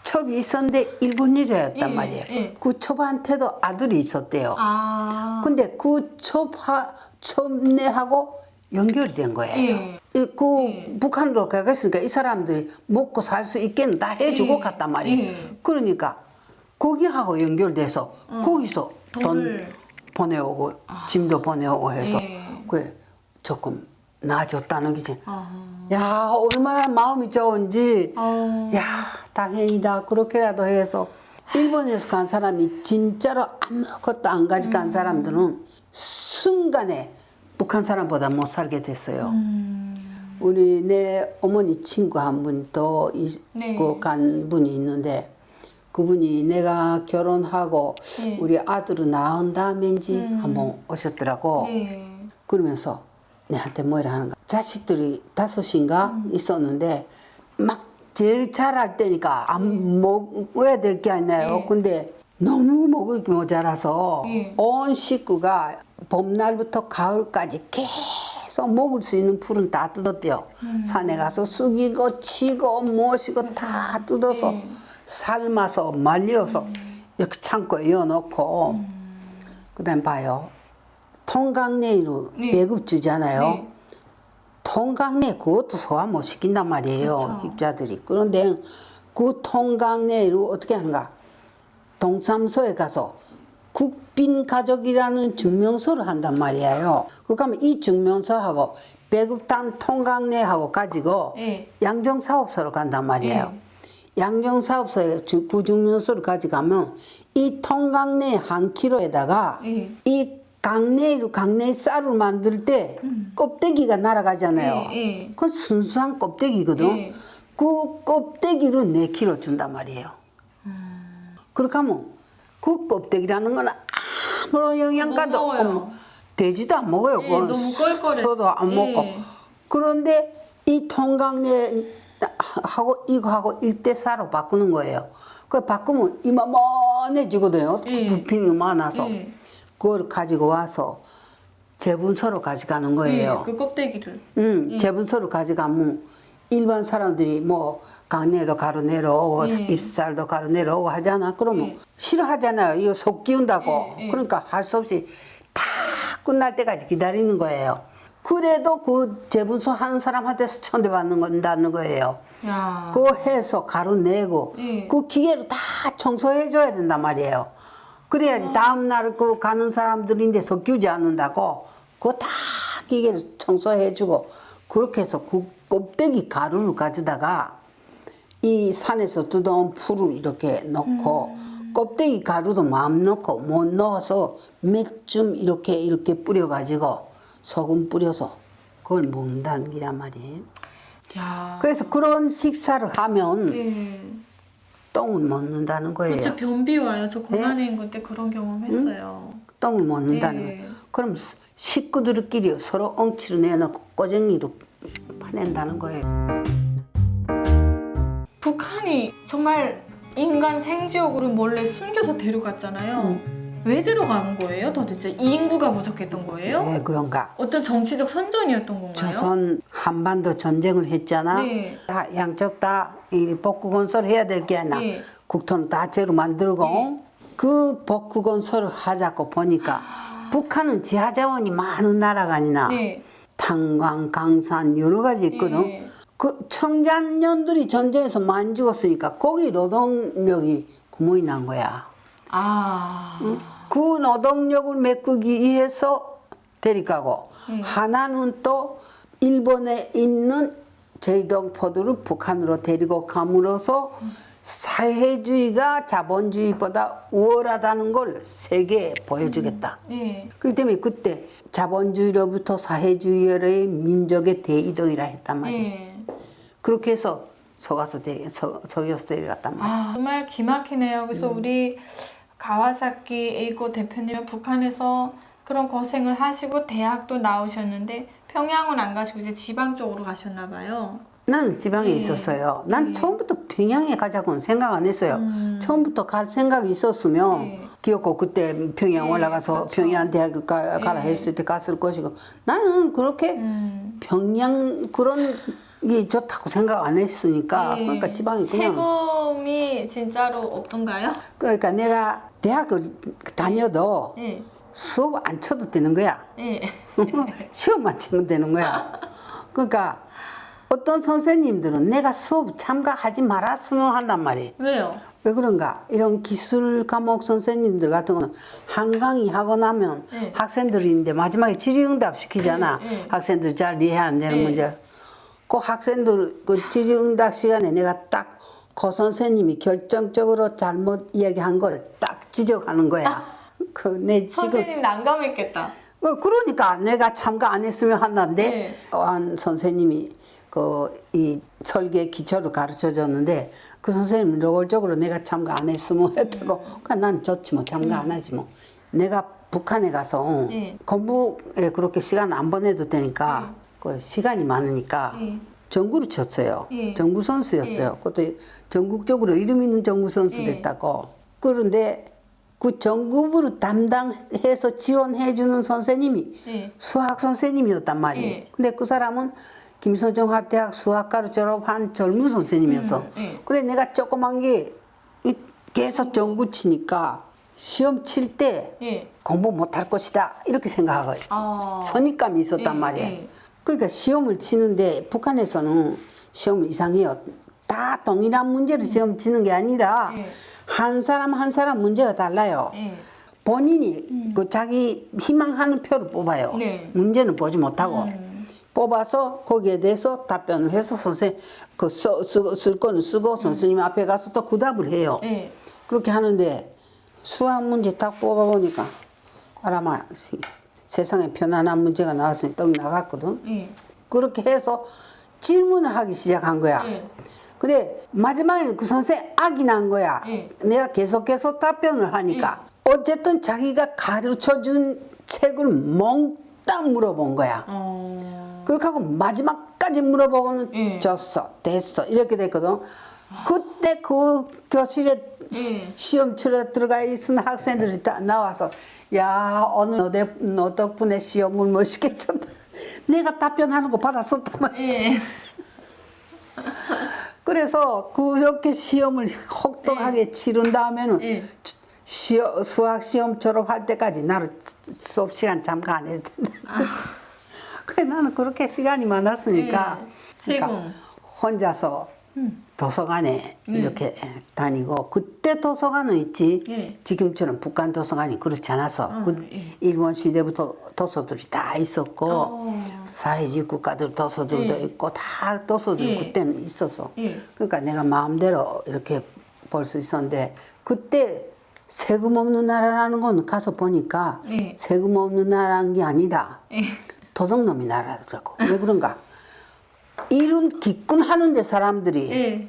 첩이 있었는데 일본 여자였단 예, 말이에요. 예. 그 첩한테도 아들이 있었대요. 아. 근데 그 첩내하고 연결이 된 거예요. 북한으로 가겠으니까 이 사람들이 먹고 살 수 있게는 다 해주고 갔단 말이에요. 그러니까 거기하고 연결돼서 거기서 돈 보내오고 짐도 보내오고 해서 그래 조금 나아졌다는 거지. 야 얼마나 마음이 좋은지. 야 다행이다. 그렇게라도 해서 일본에서 간 사람이 진짜로 아무것도 안 가져간 사람들은 순간에 북한 사람보다 못 살게 됐어요. 우리 내 어머니 친구 한 분이 또 간 분이 있는데 그분이 내가 결혼하고 우리 아들을 낳은 다음인지 한번 오셨더라고. 그러면서 내한테 뭐라 하는가. 자식들이 5인가 있었는데 막 제일 잘할 때니까 안 먹어야 될 게 아니에요. 근데 너무 먹을 게 모자라서 온 식구가 봄날부터 가을까지 계속 먹을 수 있는 풀은 다 뜯었대요. 산에 가서 쑥이고 치고 무엇이고 다 뜯어서 삶아서 말려서 이렇게 창고에 넣어놓고 그다음 봐요. 통강내로 배급 주잖아요. 통강내 그것도 소화 못 시킨단 말이에요. 기자들이. 그런데 그 통강내로 어떻게 하는가? 동사무소에 가서 국빈가족이라는 증명서를 한단 말이에요. 그러면 이 증명서하고 배급단 통강내하고 가지고 양정사업소로 간단 말이에요. 양정사업소에 그 증명서를 가져가면 이 통강내 한 킬로에다가 이 강내 쌀을 만들 때 껍데기가 날아가잖아요. 그건 순수한 껍데기거든. 그 껍데기를 4kg 준단 말이에요. 그렇게 하면 그 껍데기라는 건 아무런 영양가도 없고 돼지도 안 먹어요. 너무 껄껄해. 소도 안 먹고. 그런데 이 통강내 하고 이거하고 1대4로 바꾸는 거예요. 그 바꾸면 이만해지거든요. 예. 부피가 많아서. 예. 그걸 가지고 와서 재분소로 가져가는 거예요. 그 껍데기를. 재분소로 가져가면 일반 사람들이 뭐 강내도 가루 내려오고 잎살도 가루 내려오고 하잖아. 그러면 싫어하잖아요. 이거 속 기운다고. 그러니까 할 수 없이 다 끝날 때까지 기다리는 거예요. 그래도 그 재분소 하는 사람한테서 천대받는다는 거예요. 야. 그거 해서 가루 내고 그 기계로 다 청소해 줘야 된단 말이에요. 그래야지 다음 날 그 가는 사람들인데 섞이지 않는다고 그거 다 기계로 청소해 주고 그렇게 해서 그 껍데기 가루를 가져다가 이 산에서 뜯어온 풀을 이렇게 넣고 껍데기 가루도 마음 넣고 못 넣어서 맥줌 이렇게 뿌려가지고 소금 뿌려서 그걸 먹는다는 기란 말이에요. 야. 그래서 그런 식사를 하면 똥을 먹는다는 거예요. 진짜 변비 와요. 저 고난에 있는 때 그런 경험했어요. 똥을 먹는다는 거예요. 그럼 식구들끼리 서로 엉치로 내놓고 꼬쟁이로 파낸다는 거예요. 북한이 정말 인간 생지옥으로 몰래 숨겨서 데려갔잖아요. 왜 데려간 거예요? 도대체 이 인구가 부족했던 거예요? 왜 그런가? 어떤 정치적 선전이었던 건가요? 조선 한반도 전쟁을 했잖아. 네. 다 양쪽 다 이 복구 건설을 해야 될 게 아니라 네. 국토는 다 재로 만들고 그 복구 건설을 하자고 보니까 북한은 지하 자원이 많은 나라가 아니나 네. 탄광, 강산 여러 가지 있거든. 네. 그 청장년들이 전쟁에서 많이 죽었으니까 거기 노동력이 구멍이 난 거야. 아. 그 노동력을 메꾸기 위해서 데리가고 하나는 또 일본에 있는 제동포들을 북한으로 데리고 감으로써 사회주의가 자본주의보다 우월하다는 걸 세계에 보여주겠다. 네. 그렇기 때문에 그때 자본주의로부터 사회주의의 민족의 대이동이라 했단 말이에요. 네. 그렇게 해서 속여서 데려갔단 말이에요. 아, 정말 기막히네요. 그래서 우리 가와사키 에이고 대표님은 북한에서 그런 고생을 하시고 대학도 나오셨는데 평양은 안 가시고 이제 지방 쪽으로 가셨나 봐요. 나는 지방에 있었어요. 난 처음부터 평양에 가자고는 생각 안 했어요. 처음부터 갈 생각이 있었으면 기어코 그때 평양 올라가서 그렇죠. 평양 대학 가라 했을 때 갔을 것이고 나는 그렇게 평양 그런 게 좋다고 생각 안 했으니까 그러니까 지방에 그냥 세금이 진짜로 없던가요? 그러니까 내가 대학을 다녀도 네. 수업 안 쳐도 되는 거야. 네. 시험만 치면 되는 거야. 그러니까 어떤 선생님들은 내가 수업 참가하지 말았으면 한단 말이에요. 왜요? 왜 그런가? 이런 기술 과목 선생님들 같은 거는 한 강의 하고 나면 학생들인데 마지막에 질의응답 시키잖아. 학생들 잘 이해 안 되는 문제. 그 학생들 그 질의응답 시간에 내가 딱 그 선생님이 결정적으로 잘못 이야기한 걸 딱 지적하는 거야. 그 내 지금 선생님 난감했겠다. 그러니까 내가 참가 안 했으면 한다는데 한 선생님이 그 이 설계 기초를 가르쳐 줬는데 그 선생님은 노골적으로 내가 참가 안 했으면 했다고 그러니까 난 좋지 뭐 참가 안 하지 뭐 내가 북한에 가서 공부에 그렇게 시간 안 보내도 되니까 그 시간이 많으니까 정구를 쳤어요. 정구 선수였어요. 그때 전국적으로 이름 있는 정구 선수 됐다고. 그런데 그 정구부를 담당해서 지원해 주는 선생님이 수학 선생님이었단 말이에요. 근데 그 사람은 김서정합대학 수학과를 졸업한 젊은 선생님이었어. 근데 내가 조그만 게 계속 정구 치니까 시험 칠 때 공부 못할 것이다 이렇게 생각하고 선입감이 있었단 말이에요. 그러니까 시험을 치는데 북한에서는 시험 이상해요. 다 동일한 문제를 시험 치는 게 아니라 한 사람 한 사람 문제가 달라요. 본인이 그 자기 희망하는 표를 뽑아요. 문제는 보지 못하고 뽑아서 거기에 대해서 답변을 해서 선생님 그 쓸 거는 쓰고 선생님 앞에 가서 또 그 답을 해요. 그렇게 하는데 수학 문제 딱 뽑아보니까 아라마 세상에 편안한 문제가 나왔으니 떡 나갔거든. 그렇게 해서 질문을 하기 시작한 거야. 근데 마지막에 그 선생님 악이 난 거야. 내가 계속해서 답변을 하니까 어쨌든 자기가 가르쳐준 책을 딱 물어본 거야. 그렇게 하고 마지막까지 물어보고는 예. 졌어, 됐어 이렇게 됐거든. 그때 그 교실에 예. 시험 치러 들어가 있은 학생들이 다 나와서 야 오늘 너 덕분에 시험을 멋있게 쳤다. 내가 답변하는 거 받았었단 말이야. 예. 그래서 그렇게 시험을 혹독하게 치른 다음에는 예. 수학 시험 졸업할 때까지 나를 수업 시간 잠깐 안 해도 된다. 그래 나는 그렇게 시간이 많았으니까 예. 그러니까 혼자서 도서관에 이렇게 다니고 그때 도서관은 있지 예. 지금처럼 북한 도서관이 그렇지 않아서 그 예. 일본 시대부터 도서들이 다 있었고 사회주의 국가들 도서들도 예. 있고 다 도서들이 예. 그때는 있어서 예. 그러니까 내가 마음대로 이렇게 볼 수 있었는데 그때 세금 없는 나라라는 건 가서 보니까 예. 세금 없는 나라는 게 아니라 예. 도둑놈이 나라더라고. 왜 그런가? 일은 기꾼 하는데 사람들이 예.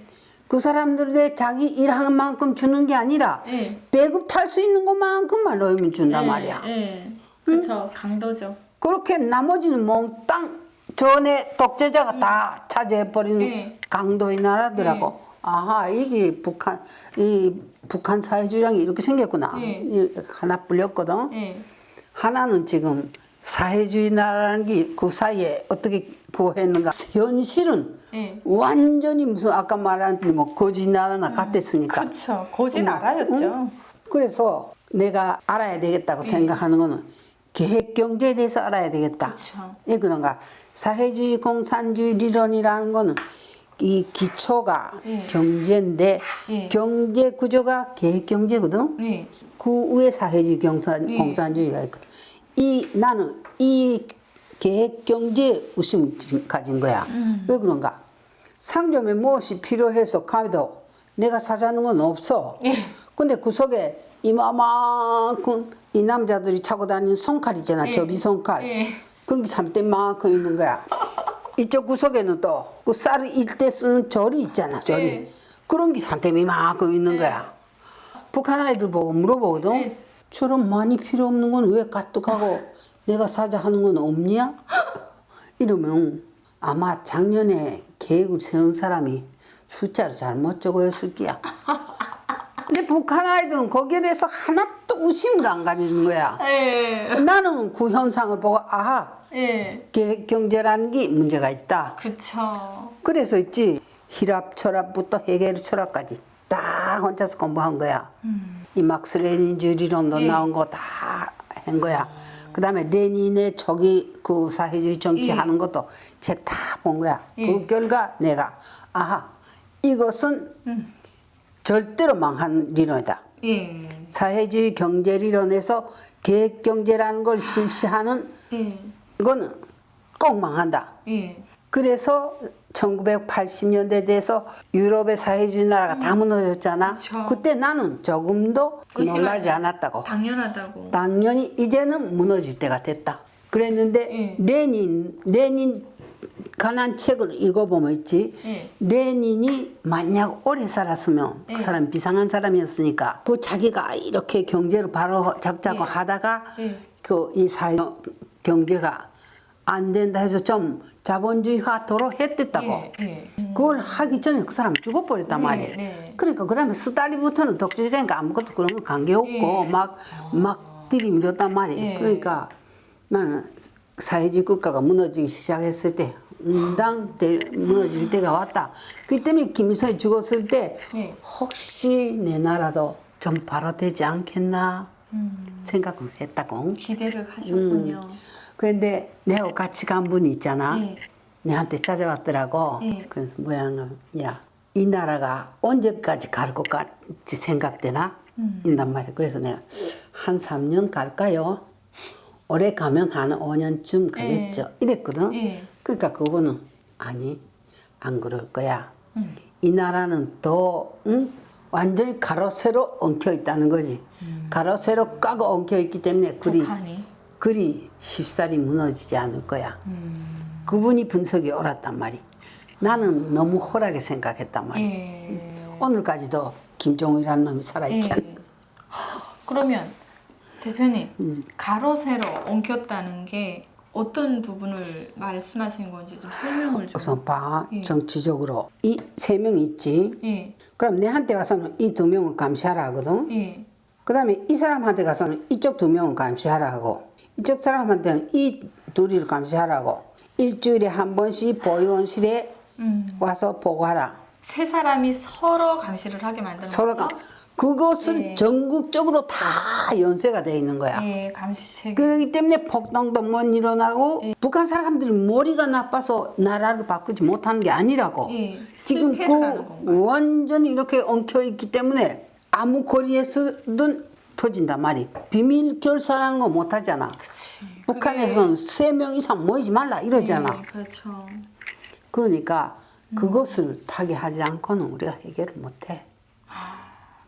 그 사람들에 자기 일하는 만큼 주는 게 아니라 예. 배급 탈 수 있는 것만큼만 넣으면 준단 예. 말이야. 예. 그렇죠. 강도죠. 그렇게 나머지는 몽땅 전에 독재자가 다 차지해버리는 예. 강도의 나라더라고. 아하 이게 북한 사회주의란 게 이렇게 생겼구나. 예. 하나 불렸거든. 예. 하나는 지금 사회주의 나라는 게 그 사이에 어떻게 구했는가. 현실은 예. 완전히 무슨 아까 말한 뭐 거지 나라나 같았으니까. 그렇죠. 고지 나라였죠. 그래서 내가 알아야 되겠다고 생각하는 거는 계획 경제에 대해서 알아야 되겠다. 그쵸. 예, 그런가. 사회주의 공산주의理論이라는 거는 이 기초가 예. 경제인데 예. 경제 구조가 계획 경제거든. 예. 그 위에 사회주의 예. 공산주의가 있거든. 나는 이 계획 경제에 의심을 가진 거야. 왜 그런가? 상점에 무엇이 필요해서 가도 내가 사자는 건 없어. 예. 근데 그 속에 이만큼 이 남자들이 차고 다니는 손칼 있잖아. 예. 접이 손칼. 예. 그런 게 3대만큼 있는 거야. 이쪽 구석에는 또 그 쌀을 일 때 쓰는 절이 있잖아. 절이. 예. 그런 게 3대만큼 있는 거야. 북한 아이들 보고 물어보거든. 예. 저런 많이 필요 없는 건 왜 까뜩하고 내가 사자 하는 건 없냐? 이러면 아마 작년에 계획을 세운 사람이 숫자를 잘못 적어였을 거야. 근데 북한 아이들은 거기에 대해서 하나도 의심을 안 가지는 거야. 예. 나는 그 현상을 보고 아하 예. 계획 경제라는 게 문제가 있다. 그쵸. 그래서 있지 히랍 철학부터 헤겔 철학까지 다 혼자서 공부한 거야. 이 막스 레닌주의理論도 예. 나온 거 다 한 거야. 그다음에 레닌의 저기 그 사회주의 정치하는 것도 제가 다 본 거야. 예. 그 결과 내가 아하 이것은 절대로 망한理論이다. 예. 사회주의 경제理論에서 계획 경제라는 걸 실시하는 예. 이거는 꼭 망한다. 예. 그래서 1980년대 돼서 유럽의 사회주의 나라가 다 무너졌잖아. 그쵸. 그때 나는 조금도 의심하지 놀라지 않았다고. 당연하다고. 당연히 이제는 무너질 때가 됐다. 그랬는데 레닌 관한 책을 읽어보면 있지. 예. 레닌이 만약 오래 살았으면 예. 그 사람 비상한 사람이었으니까 그 자기가 이렇게 경제를 바로 잡자고 예. 하다가 예. 그 이 사회 경제가 안 된다 해서 좀 자본주의화도로 했댔다고. 예. 예. 그걸 하기 전에 그 사람 죽어버렸단 네, 말이에요. 네. 그러니까 그 다음에 스탈린부터는 독재자니까 아무것도 그런 거 관계없고 예. 막 들이밀었단 말이에요. 예. 그러니까 나는 사회주의 국가가 무너지기 시작했을 때 무너질 때가 왔다. 그 때문에 김일성이 죽었을 때 예. 혹시 내 나라도 좀 바로 되지 않겠나 생각을 했다고. 기대를 하셨군요. 그런데 내하고 같이 간 분이 있잖아. 예. 내한테 찾아왔더라고. 예. 그래서 뭐야, 야, 이 나라가 언제까지 갈 것 같이 생각되나? 인단 말이야. 그래서 내가 한 3년 갈까요? 오래 가면 한 5년쯤 가겠죠. 이랬거든. 예. 그러니까 그거는 아니, 안 그럴 거야. 이 나라는 더 완전히 가로 세로 엉켜 있다는 거지. 가로 세로 까고 엉켜 있기 때문에 북한이. 그리 쉽사리 무너지지 않을 거야. 그분이 분석이 옳았단 말이. 나는 너무 홀하게 생각했단 말이. 예. 오늘까지도 김종일이라는 놈이 살아있잖아. 예. 그러면 대표님 가로 세로 엉켰다는 게 어떤 부분을 말씀하신 건지 좀 설명을 좀. 우선 봐. 예. 정치적으로 이 세 명 있지. 예. 그럼 내한테 가서는 이 두 명을 감시하라 하거든. 예. 그 다음에 이 사람한테 가서는 이쪽 두 명을 감시하라 하고, 이쪽 사람한테는 이 둘을 감시하라고, 일주일에 한 번씩 보의원실에 와서 보고하라. 세 사람이 서로 감시를 하게 만드는 서로가 거죠? 그것을 예. 전국적으로 다 연쇄가 돼 있는 거야. 예, 감시체계. 그렇기 때문에 폭동도 못 일어나고 북한 사람들이 머리가 나빠서 나라를 바꾸지 못하는 게 아니라고. 예, 지금 실패라는 그 건가요? 완전히 이렇게 엉켜 있기 때문에 아무 거리에서든 터진단 말이. 비밀 결사라는 거 못하잖아. 그치. 북한에서는 3명 이상 모이지 말라 이러잖아. 예, 그렇죠. 그러니까 그것을 타개하지 않고는 우리가 해결을 못해.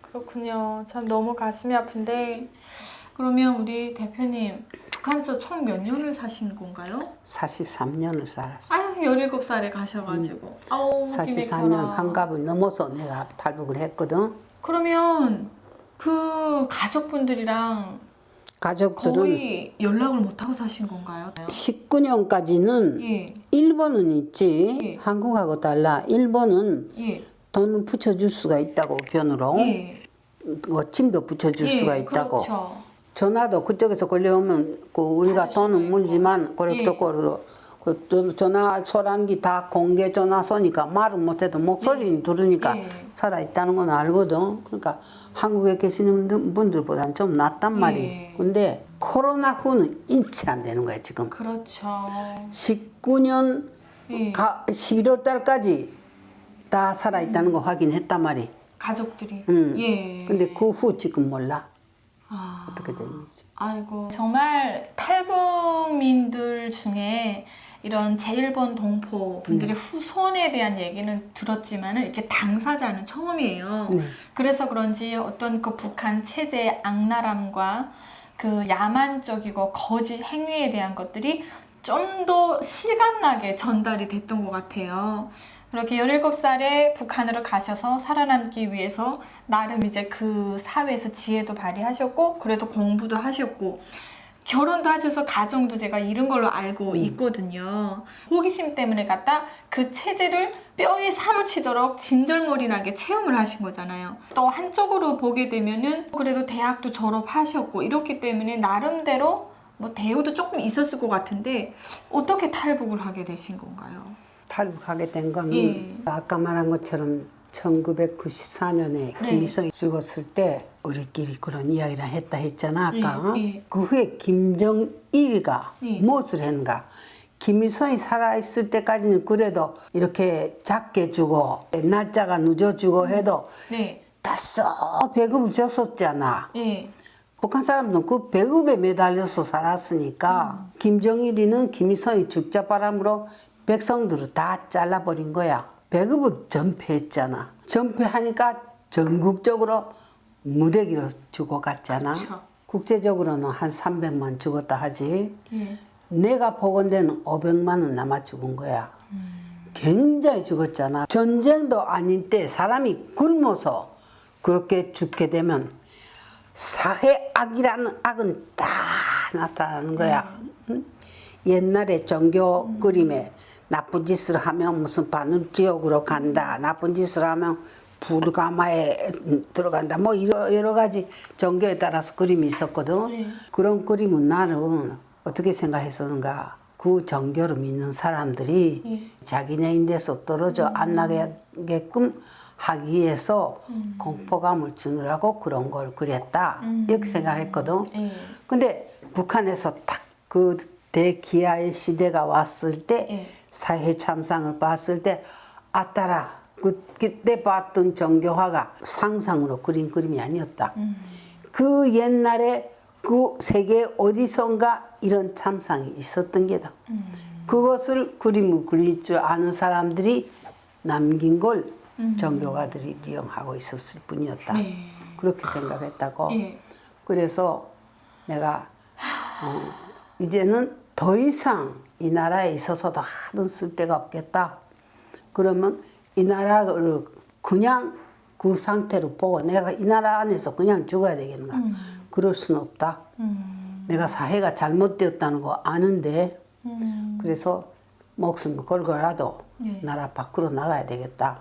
그렇군요. 참 너무 가슴이 아픈데 그러면 우리 대표님 북한에서 총 몇 년을 사신 건가요? 43년을 살았어. 아유 17살에 가셔가지고 아우 43년 한갑을 넘어서 내가 탈북을 했거든. 그러면 그 가족분들이랑 가족들은 거의 연락을 못하고 사신 건가요? 19년까지는 예. 일본은 있지. 예. 한국하고 달라. 일본은 예. 돈을 붙여줄 수가 있다고 우편으로. 예. 뭐 짐도 붙여줄 예, 수가 있다고. 그렇죠. 전화도 그쪽에서 걸려오면 그 우리가 받을 돈은 수가 물지만 있고. 그래 예. 또 그 전화 소란기 다 공개 전화소니까 말은 못해도 목소리는 들으니까 예. 살아 있다는 건 알거든. 그러니까 한국에 계시는 분들보다는 좀 낫단 말이. 예. 근데 코로나 후는 일치 안 되는 거야 지금. 그렇죠. 19년 예. 11월 달까지 다 살아 있다는 거 확인했단 말이. 가족들이. 예. 근데 그 후 지금 몰라 아. 어떻게 됐는지. 아이고 정말 탈북민들 중에 이런 제1번 동포 분들의 후손에 대한 얘기는 들었지만은 이렇게 당사자는 처음이에요. 네. 그래서 그런지 어떤 그 북한 체제의 악랄함과 그 야만적이고 거짓 행위에 대한 것들이 좀 더 실감나게 전달이 됐던 것 같아요. 그렇게 17살에 북한으로 가셔서 살아남기 위해서 나름 이제 그 사회에서 지혜도 발휘하셨고 그래도 공부도 하셨고 결혼도 하셔서 가정도 제가 이룬 걸로 알고 있거든요. 호기심 때문에 갖다 그 체제를 뼈에 사무치도록 진절머리나게 체험을 하신 거잖아요. 또 한쪽으로 보게 되면은 그래도 대학도 졸업하셨고 이렇기 때문에 나름대로 뭐 대우도 조금 있었을 것 같은데 어떻게 탈북을 하게 되신 건가요? 탈북하게 된 거는 예. 아까 말한 것처럼 1994년에 김일성이 죽었을 때 우리끼리 그런 이야기를 했다 했잖아 아까. 예, 예. 그 후에 김정일이가 예. 무엇을 했는가. 김일성이 살아있을 때까지는 그래도 이렇게 작게 주고 날짜가 늦어주고 해도 네. 다 써 배급을 줬었잖아. 예. 북한 사람들은 그 배급에 매달려서 살았으니까 김정일이는 김일성이 죽자바람으로 백성들을 다 잘라버린 거야. 배급을 전폐했잖아. 전폐하니까 전국적으로 무대기로 죽어갔잖아. 그쵸. 국제적으로는 한 300만 죽었다 하지. 예. 내가 보건대는 500만은 남아 죽은 거야. 굉장히 죽었잖아. 전쟁도 아닌 때 사람이 굶어서 그렇게 죽게 되면 사회 악이라는 악은 다 나타나는 거야. 응? 옛날에 종교 그림에 나쁜 짓을 하면 무슨 바늘지옥으로 간다. 나쁜 짓을 하면 불가마에 들어간다. 뭐 여러 가지 종교에 따라서 그림이 있었거든. 네. 그런 그림은 나는 어떻게 생각했었는가. 그 종교를 믿는 사람들이 자기네인데서 떨어져 안 나게끔 하기 위해서 공포감을 주느라고 그런 걸 그렸다. 이렇게 생각했거든. 근데 북한에서 딱 그 대기아의 시대가 왔을 때 사회 참상을 봤을 때 아따라 그때 봤던 정교화가 상상으로 그린 그림이 아니었다. 그 옛날에 그 세계 어디선가 이런 참상이 있었던 게다. 그것을 그림을 그릴 줄 아는 사람들이 남긴 걸 정교가들이 이용하고 있었을 뿐이었다. 네. 그렇게 생각했다고. 예. 그래서 내가 이제는 더 이상 이 나라에 있어서도 하든 쓸데가 없겠다. 그러면 이 나라를 그냥 그 상태로 보고 내가 이 나라 안에서 그냥 죽어야 되겠는가. 그럴 수는 없다. 내가 사회가 잘못되었다는 거 아는데 그래서 목숨을 걸고라도 네. 나라 밖으로 나가야 되겠다.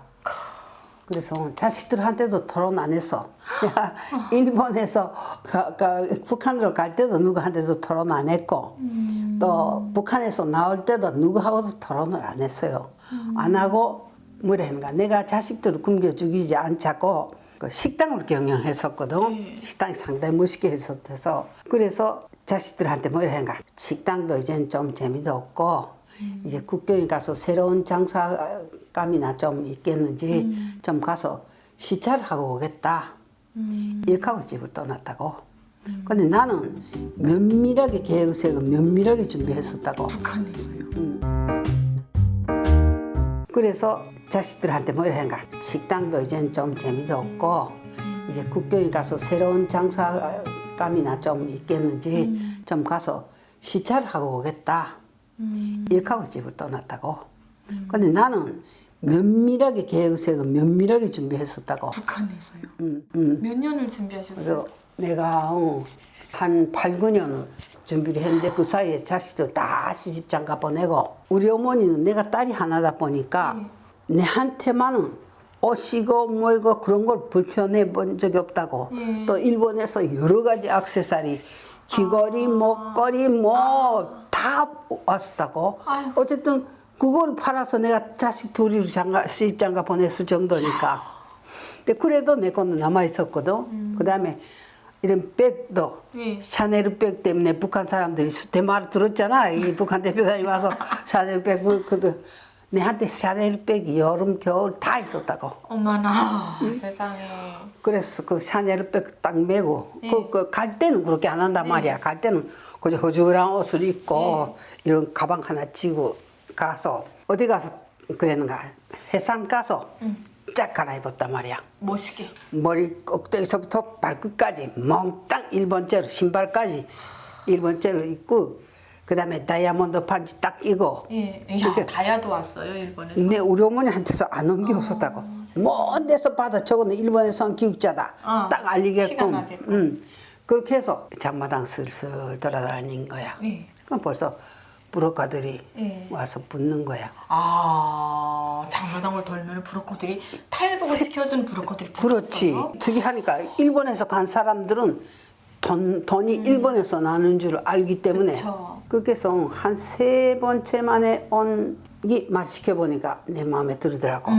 그래서 자식들한테도 토론 안 했어. 내가 일본에서 북한으로 갈 때도 누구한테도 토론 안 했고 또 북한에서 나올 때도 누구하고도 토론을 안 했어요. 안 하고 뭐라 했는가, 내가 자식들을 굶겨 죽이지 않자고 그 식당을 경영했었거든. 식당이 상당히 멋있게 했었어서 그래서 자식들한테 뭐라 했는가, 식당도 이제는 좀 재미도 없고 이제 국경에 가서 새로운 장사감이나 좀 있겠는지 좀 가서 시찰을 하고 오겠다. 이렇게 하고 집을 떠났다고. 근데 나는 면밀하게 계획을 세우고 면밀하게 준비했었다고. 북한에서요. 그래서 자식들한테 뭐라 했는가, 식당도 이제는 좀 재미도 없고 이제 국경에 가서 새로운 장사감이나 좀 있겠는지 좀 가서 시찰을 하고 오겠다. 이렇게 하고 집을 떠났다고. 근데 나는 면밀하게 계획을 세우고 면밀하게 준비했었다고. 북한에서요. 음. 몇 년을 준비하셨어요? 그래서 내가 한 8, 9년 준비를 했는데 그 사이에 자식들 다 시집장가 보내고 우리 어머니는 내가 딸이 하나다 보니까 내한테만은 옷이고 뭐이고 그런 걸 불편해 본 적이 없다고. 또 일본에서 여러 가지 액세서리, 귀걸이, 목걸이 뭐 다 왔었다고. 어쨌든 그걸 팔아서 내가 자식 둘이 시집장가 보냈을 정도니까. 근데 그래도 내 거는 남아 있었거든. 그다음에 이런 백도 샤넬 백 때문에 북한 사람들이 대마를 들었잖아. 이 북한 대표단이 와서 샤넬 백 그도 내한테 샤넬 백이 여름 겨울 다 있었다고. 어머나 세상에. 그래서 그 샤넬 백 딱 메고 그 갈 때는 그렇게 안 한단 말이야. 갈 때는 그저 허죽한 옷을 입고 이런 가방 하나 쥐고 가서 어디 가서 그랬는가, 해상 가서 쫙 갈아입었단 말이야. 멋있게. 머리 꼭대기서부터 발끝까지 몽땅 일본째로 신발까지 일본째로 입고 그다음에 다이아몬드 반지 딱 끼고. 야, 다이아도 왔어요 일본에서. 근데 우리 어머니한테서 안 옮겨왔었다고. 먼 데서 봐도 저거는 일본에서 온 기숙자다. 딱 알리게끔. 시간하게끔. 그렇게 해서 장마당 슬슬 돌아다닌 거야. 그럼 벌써 브로커들이 와서 붙는 거야. 아, 장마당을 돌면 브로커들이 탈북을 시켜준 브로커들이 그렇지. 붙었어요? 특이하니까 일본에서 간 사람들은 돈이 일본에서 나는 줄 알기 때문에 그쵸. 그렇게 해서 한 3번째 만에 온기 말 시켜보니까 내 마음에 들더라고.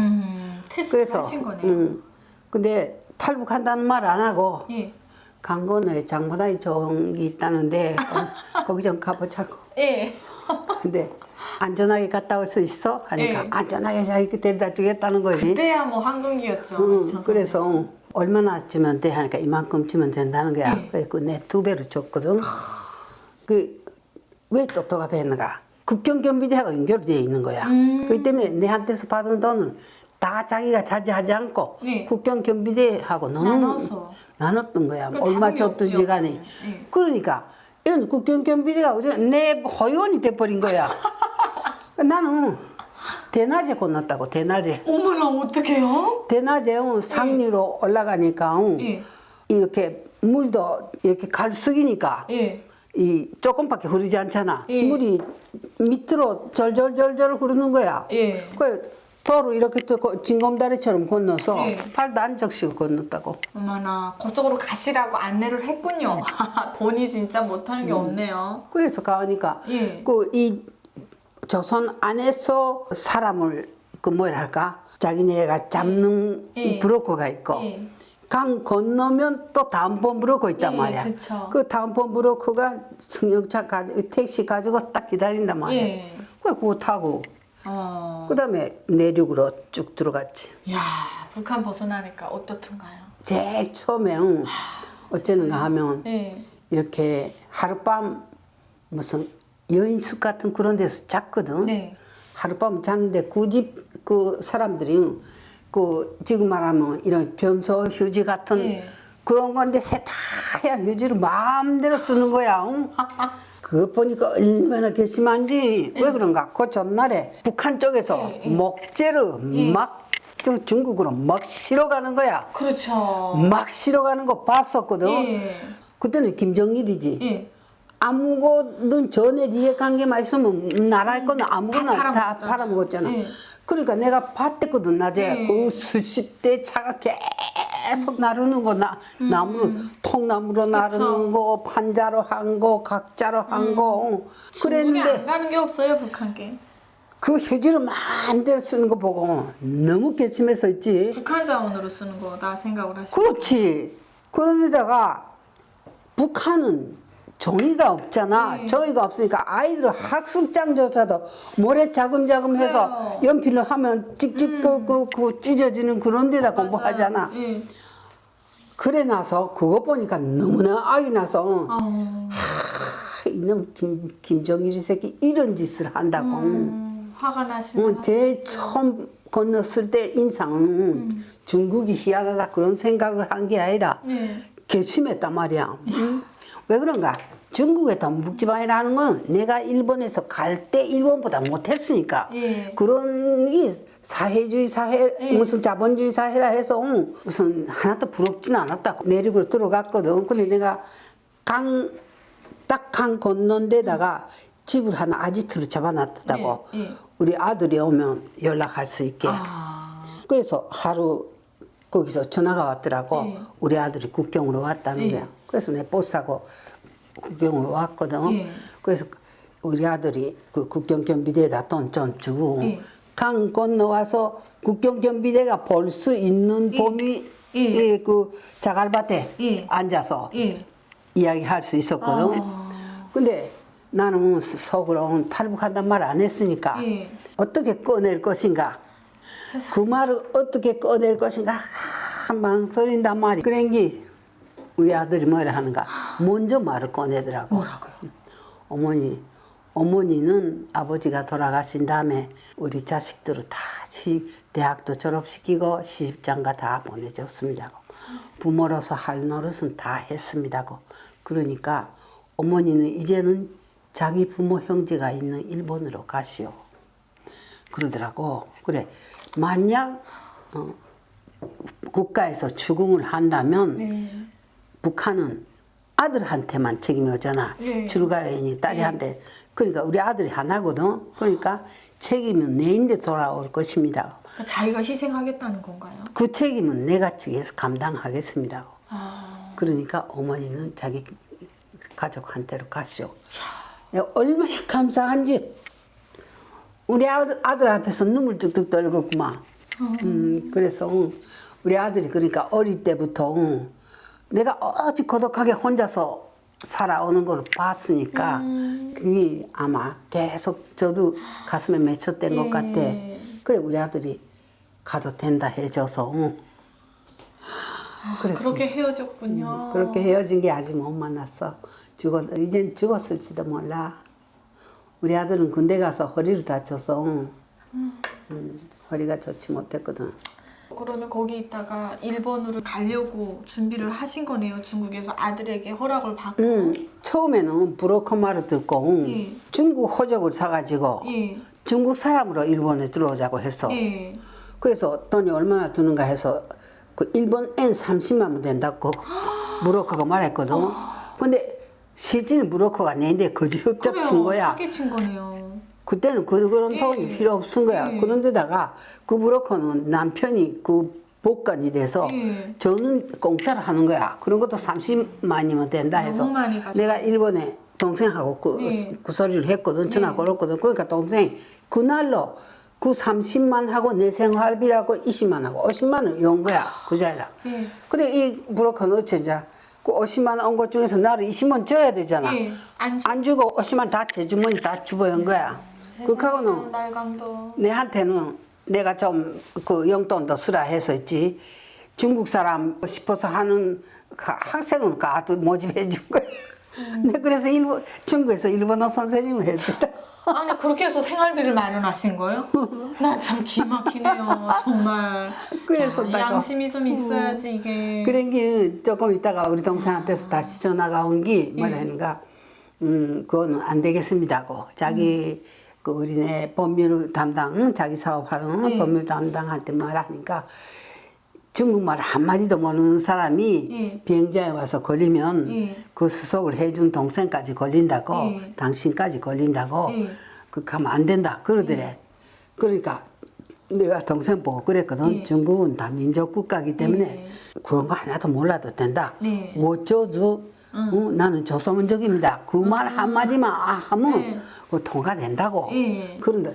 테스트 하신 거네요. 근데 탈북한다는 말 안 하고 예. 간 건너에 장마당이 좋은 게 있다는데 거기 좀 가보자고. 예. 근데 안전하게 갔다 올 수 있어? 하니까 예. 안전하게 자기 데려다 주겠다는 거지. 그때야 뭐 한국이었죠. 그래서 얼마나 주면 돼? 하니까 이만큼 주면 된다는 거야. 그래서 내 2배로 줬거든. 왜 똑똑하다 했는가? 국경경비대하고 연결되어 있는 거야. 그렇기 때문에 내한테서 받은 돈을 다 자기가 차지하지 않고 국경경비대하고 나눴던 거야. 얼마 줬든지 간에. 그러니까 이건 국경경비대가 내 허위원이 돼버린 거야. 나는 대낮에 건넜다고. 대낮에. 어머나 어떡해요? 대낮에 상류로 올라가니까 이렇게 물도 이렇게 갈수기니까 이 조금밖에 흐르지 않잖아. 물이 밑으로 절절절절 흐르는 거야. 그 도로 이렇게 또 징검다리처럼 건너서 발도 안 적시고 건넜다고. 어머나 그쪽으로 가시라고 안내를 했군요. 본이 진짜 못하는 게 없네요. 그래서 가니까 그 이 조선 안에서 사람을 그 뭐랄까 자기네가 잡는 브로커가 있고 강 건너면 또 다음번 브로커 있단 말이야. 그쵸. 그 다음번 브로커가 승용차 택시 가지고 딱 기다린단 말이야. 그거 타고 그다음에 내륙으로 쭉 들어갔지. 야, 북한 벗어나니까 어떻던가요? 제일 처음에 어쩌는가 하면 이렇게 하룻밤 무슨 여인숙 같은 그런 데서 잤거든. 하룻밤 잤는데 그 집 그 사람들이 그 지금 말하면 이런 변소 휴지 같은 그런 건데 세탁해야 휴지를 마음대로 쓰는 거야. 그거 보니까 얼마나 괘씸한지. 왜 그런가? 그 전날에 북한 쪽에서 목재를 막 중국으로 막 실어가는 거야. 그렇죠. 막 실어가는 거 봤었거든. 그때는 김정일이지. 아무거든 전에 이해관계만 있으면 나라의 거는 아무거나 다 팔아먹었잖아. 네. 그러니까 내가 봤댔거든 낮에. 네. 그 수십 대 차가 계속 나르는 거 나무로 통나무로 나르는 거 판자로 한 거 각자로 한 거 중국에 안 그랬는데 가는 게 없어요, 북한계. 그 휴지로 마음대로 쓰는 거 보고 너무 개심해서 있지. 북한 자원으로 쓰는 거다 생각을 하시고. 그렇지. 그런데다가 북한은 종이가 없잖아. 네. 종이가 없으니까 아이들 학습장조차도 모래 자금자금 해서 그래요. 연필로 하면 찍찍 그 찢어지는 그런 데다 공부하잖아. 네. 그래 나서 그거 보니까 너무나 악이 나서 이놈 김정일 이 새끼 이런 짓을 한다고. 화가 나시는. 제일 처음 건넜을 때 인상은 중국이 희한하다 그런 생각을 한 게 아니라 네. 개심했단 말이야. 왜 그런가? 중국의 동북지방이라는 건 내가 일본에서 갈 때 일본보다 못했으니까 예. 그런 게 사회주의 사회 예. 무슨 자본주의 사회라 해서 무슨 하나도 부럽진 않았다. 내륙으로 들어갔거든. 근데 내가 강 건넌 데다가 집을 하나 아지트로 잡아놨다고. 예, 예. 우리 아들이 오면 연락할 수 있게. 그래서 하루 거기서 전화가 왔더라고. 예. 우리 아들이 국경으로 왔다는 예. 거야. 그래서 내 버스 사고 국경으로 왔거든. 예. 그래서 우리 아들이 그 국경경비대에다 돈 좀 주고 예. 강 건너와서 국경경비대가 볼 수 있는 예. 봄이 예. 그 자갈밭에 예. 앉아서 예. 이야기할 수 있었거든. 아. 근데 나는 속으로 탈북한단 말 안 했으니까 예. 어떻게 꺼낼 것인가. 그 말을 어떻게 꺼낼 것인가 망설인단 말이야. 그런게 우리 아들이 뭐라 하는가. 먼저 말을 꺼내더라고. 뭐라고요? 어머니는 아버지가 돌아가신 다음에 우리 자식들을 다 대학도 졸업시키고 시집장가 다 보내줬습니다. 부모로서 할 노릇은 다 했습니다고. 그러니까 어머니는 이제는 자기 부모 형제가 있는 일본으로 가시오. 그러더라고. 그래. 만약 국가에서 추궁을 한다면 네. 북한은 아들한테만 책임이 오잖아. 네. 출가여인이 딸이한테. 그러니까 우리 아들이 하나거든. 그러니까 책임은 내인데 돌아올 것입니다. 그러니까 자기가 희생하겠다는 건가요? 그 책임은 내가 측에서 감당하겠습니다. 아. 그러니까 어머니는 자기 가족한테로 가시오. 얼마나 감사한지 우리 아들 앞에서 눈물 뚝뚝 떨었구만. 그래서 우리 아들이 그러니까 어릴 때부터 내가 어찌 고독하게 혼자서 살아오는 걸 봤으니까 그게 아마 계속 저도 가슴에 맺혔던 것 같아. 그래 우리 아들이 가도 된다 해줘서 그래서 그렇게 헤어졌군요. 그렇게 헤어진 게 아직 못 만났어. 이젠 죽었을지도 몰라. 우리 아들은 군대 가서 허리를 다쳐서 허리가 좋지 못했거든. 그러면 거기 있다가 일본으로 가려고 준비를 하신 거네요. 중국에서 아들에게 허락을 받고. 처음에는 브로커 말을 듣고 예. 중국 호적을 사가지고 예. 중국 사람으로 일본에 들어오자고 했어. 예. 그래서 돈이 얼마나 드는가 해서 그 일본 엔 30만 원 된다고 브로커가 말했거든. 근데 실제는 브로커가 내인데 거지 협작 친 거야. 사기친 거네요. 그때는 그런 예. 돈이 필요 없은 거야. 예. 그런데다가 그 브로커는 남편이 그 복관이 돼서 예. 저는 공짜로 하는 거야. 그런 것도 30만이면 된다 해서 너무 많이 가져가. 내가 일본에 동생하고 예. 그 소리를 했거든. 전화 예. 걸었거든. 그러니까 동생이 그날로 그 30만 하고 내 생활비라고 20만 하고 50만 원 연 거야. 그 자리다. 예. 근데 이 브로커는 어쩌자. 그 50만 원 온 것 중에서 나를 20만 줘야 되잖아. 예. 안 주고 50만 다 제 주머니 다 주버연 거야. 그하고는 날강도. 내한테는 내가 좀 그 용돈도 쓰라 해서 있지. 중국 사람 싶어서 하는 학생을 가도 모집해 준 거야. 네, 그래서 중국에서 일본어 선생님을 했다. 아니 그렇게 해서 생활비를 마련하신 거예요? 난 참 기막히네요. 정말. 그래서 야, 내가 양심이 좀 있어야지 이게. 그런 게 조금 있다가 우리 동생한테서 다시 전화가 온 게 뭐라 하는가. 그거는 안 되겠습니다고. 자기 그 우리네 법률 담당 자기 사업하는 법률 담당한테 말하니까 중국말 한마디도 모르는 사람이 예. 비행장에 와서 걸리면 예. 그 수속을 해준 동생까지 걸린다고 예. 당신까지 걸린다고 예. 그 가면 안 된다 그러더래. 그러니까 내가 동생 보고 그랬거든. 예. 중국은 다 민족국가이기 때문에 예. 그런 거 하나도 몰라도 된다. 네. 어쩌주 나는 조선민족입니다. 그 말 한마디만 하면 네. 그 통과된다고. 예. 그런데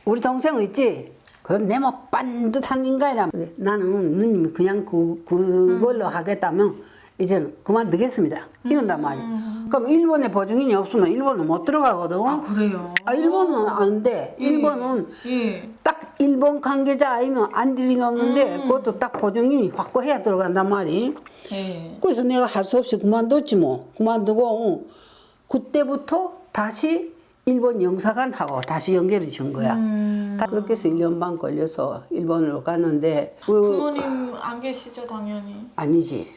우리 동생은 있지. 그건 내뭐 반듯한 인간이라. 나는 누님이 그냥 그걸로 하겠다면 이제는 그만두겠습니다. 이런단 말이야. 그럼 일본에 보증인이 없으면 일본은 못 들어가거든. 아, 그래요? 일본은 안 돼. 일본은 예. 딱 일본 관계자 아니면 안 들이놓는데 그것도 딱 보증인이 확보해야 들어간단 말이. 예. 그래서 내가 할 수 없이 그만뒀지 뭐. 그만두고 그때부터 다시 일본 영사관하고 다시 연결이 준 거야. 다 그렇게 해서 1년 반 걸려서 일본으로 갔는데 부모님 안 계시죠, 당연히. 아니지.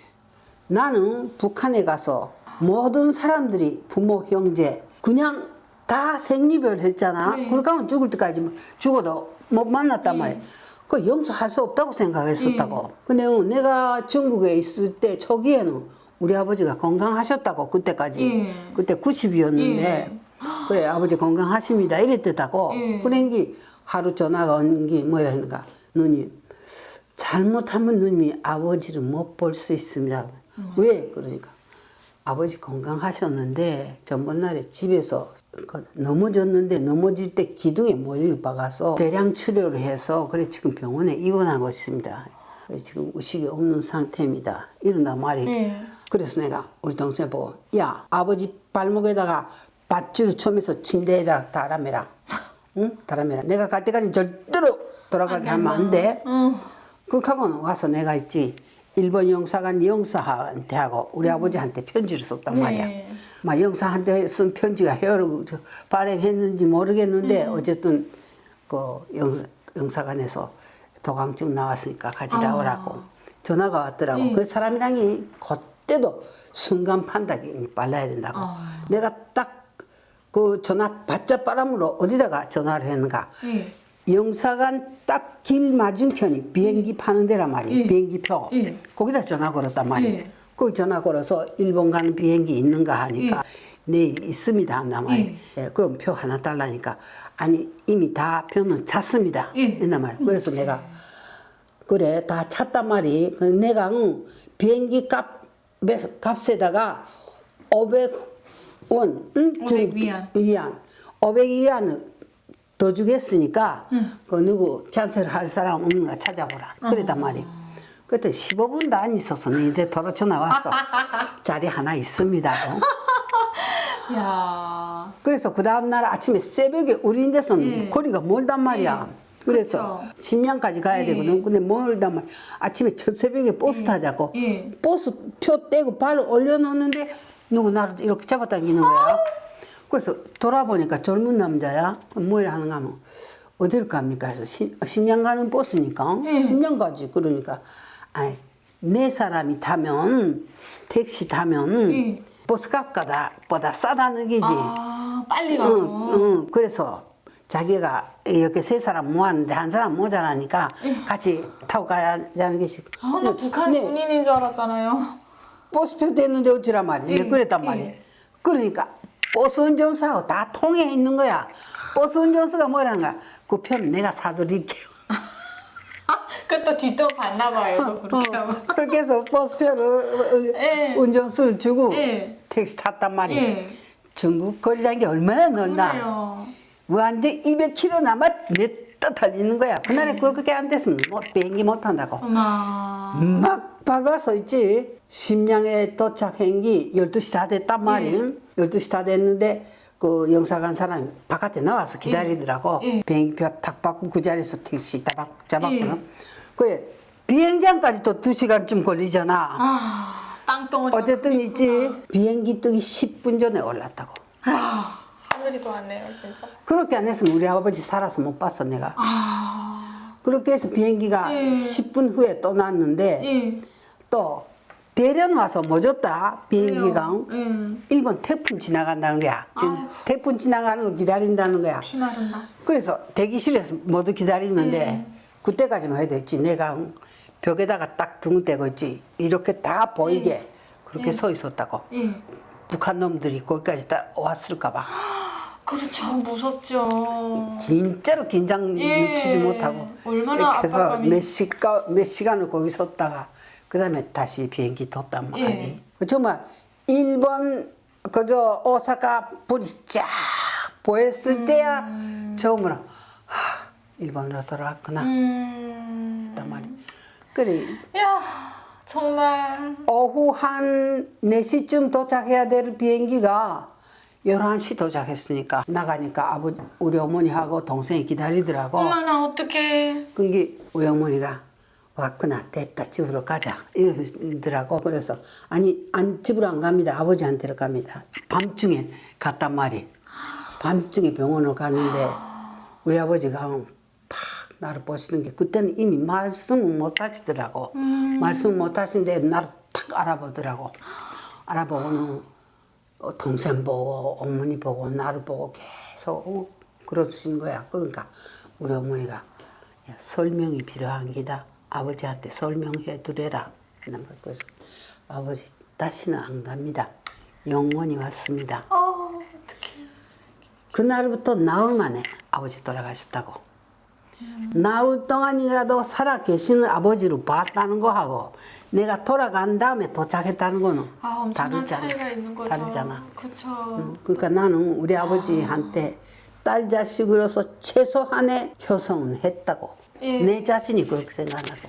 나는 북한에 가서 모든 사람들이 부모, 형제 그냥 다 생리별 했잖아. 네. 그러니까 하면 죽을 때까지 죽어도 못 만났단 말이야. 그 용서할 수 없다고 생각했었다고. 근데 내가 중국에 있을 때 초기에는 우리 아버지가 건강하셨다고 그때까지. 그때 90이었는데 그래 아버지 건강하십니다 이랬다고. 그런게 하루 전화가 온 게 뭐라 했는가. 누님 잘못하면 누님이 아버지를 못 볼 수 있습니다. 왜? 그러니까 아버지 건강하셨는데 전번날에 집에서 넘어졌는데 넘어질 때 기둥에 머리를 박아서 대량 치료를 해서 그래 지금 병원에 입원하고 있습니다. 지금 의식이 없는 상태입니다. 이런단 말이. 그래서 내가 우리 동생 보고 야 아버지 발목에다가 밧줄 쳐면서 침대에다가 달아매라. 응? 달아매라. 내가 갈 때까지는 절대로 돌아가게 하면 안 돼. 그렇게 하고는 와서 내가 있지. 일본 영사관 영사한테 하고 우리 아버지한테 편지를 썼단 말이야. 막 영사한테 쓴 편지가 헤어로 발행했는지 모르겠는데 어쨌든 그 영사관에서 도강증 나왔으니까 가지라 오라고 전화가 왔더라고. 그 사람이랑이 그때도 순간 판단이 빨라야 된다고. 내가 딱 그 전화 받자 바람으로 어디다가 전화를 했는가. 영사관 딱 길 맞은편이 비행기 파는 데란 말이야. 비행기표. 거기다 전화 걸었단 말이야. 거기 전화 걸어서 일본 가는 비행기 있는가 하니까 네 있습니다 한단 말이야. 그럼 표 하나 달라니까 아니 이미 다 표는 찼습니다. 했단 말이야. 그래서 내가 그래 다 찼단 말이. 내가 비행기 값에다가 500원 500위안. 500위안을 더 주겠으니까 그 누구 캔슬할 사람 없는가 찾아보라. 그랬단 말이야. 그때 15분도 안 있어서 너희들 도로 전화 왔어. 자리 하나 있습니다. 야. 그래서 그 다음날 아침에 새벽에 우리 데서는 거리가 멀단 말이야. 그래서 심양까지 가야 되거든. 근데 멀단 말이야. 아침에 첫 새벽에 버스 타자고. 버스 표 떼고 발을 올려놓는데 누구 나를 이렇게 잡아당기는 거야. 그래서 돌아보니까 젊은 남자야. 뭐라 하는가 하면 어디를 갑니까? 해서 심양 가는 버스니까. 심양 가지. 그러니까 아이 네 사람이 타면 택시 타면 버스값보다 싸다는 게지. 아, 빨리 가고. 그래서 자기가 이렇게 세 사람 모았는데 한 사람 모자라니까 같이 타고 가자는 것이. 아, 나 북한 군인인 줄 알았잖아요. 버스표 떼는데 어찌란 말이야. 내가 그랬단 말이야. 그러니까 버스 운전사하고 다 통해 있는 거야. 버스 운전사가 뭐라는가? 그 편 내가 사드릴게요. 그것도 뒷돈 받나 봐요. 또 그렇게 하면. 그렇게 해서 버스표를 운전수를 주고 택시 탔단 말이야. 중국 거리라는 게 얼마나 넓나. 그래요. 완전 200km 남아 냈다 달리는 거야. 그날에 그렇게 안 됐으면 비행기 못 탄다고. 어마. 막 밟아서 있지. 심양에 도착한 게 12시 다 됐단 말이야. 12시 다 됐는데 그 영사관 사람이 바깥에 나와서 기다리더라고. 비행기표 탁 받고 그 자리에서 택시 따박 잡았거든. 그래 비행장까지 또 2시간쯤 걸리잖아. 아, 땅덩어리. 어쨌든 있지. 비행기 뜨기 10분 전에 올랐다고. 아, 하늘이 도왔네요, 진짜. 그렇게 안 했으면 우리 아버지 살아서 못 봤어 내가. 그렇게 해서 비행기가 10분 후에 떠났는데 또 대련 와서 뭐 줬다 비행기가. 일본 태풍 지나간다는 거야. 지금 태풍 지나가는 거 기다린다는 거야. 피나른다. 그래서 대기실에서 모두 기다리는데 그때까지만 해도 됐지. 내가 벽에다가 딱 등대고 있지. 이렇게 다 보이게 그렇게 서 있었다고. 예. 북한 놈들이 거기까지 다 왔을까봐. 그렇죠. 무섭죠. 진짜로 긴장 예. 주지 못하고. 얼마나 이렇게 해서 압박감이. 몇 시간을 거기 섰다가 그 다음에 다시 비행기 탔단 말이에요. 예. 정말 일본 그저 오사카 불이 쫙 보였을 때야 처음으로 일본으로 돌아왔구나 했단 말이에요. 그래 야, 정말. 오후 한 4시쯤 도착해야 될 비행기가 11시 도착했으니까 나가니까 우리 어머니하고 동생이 기다리더라고. 엄마나 어떡해. 그게 우리 어머니가 왔구나 됐다 집으로 가자 이러더라고. 그래서 아니 집으로 안 갑니다. 아버지한테로 갑니다. 밤중에 갔단 말이. 밤중에 병원을 갔는데 우리 아버지가 탁 나를 보시는 게 그때는 이미 말씀을 못 하시더라고. 말씀 못 하시는데 나를 탁 알아보더라고. 알아보고는 동생 보고 어머니 보고 나를 보고 계속 그러신 거야. 그러니까 우리 어머니가 야, 설명이 필요한 기다. 아버지한테 설명해 두래라. 그래서 아버지 다시는 안 갑니다. 영원히 왔습니다. 어떡해. 그날부터 나흘 만에 아버지 돌아가셨다고. 나흘 동안이라도 살아 계시는 아버지를 봤다는 거하고 내가 돌아간 다음에 도착했다는 거는 엄청난 차이가 있는 거죠. 다르잖아. 그렇죠. 그러니까 나는 우리 아버지한테 딸 자식으로서 최소한의 효성은 했다고. 예. 내 자신이 그렇게 생각하고.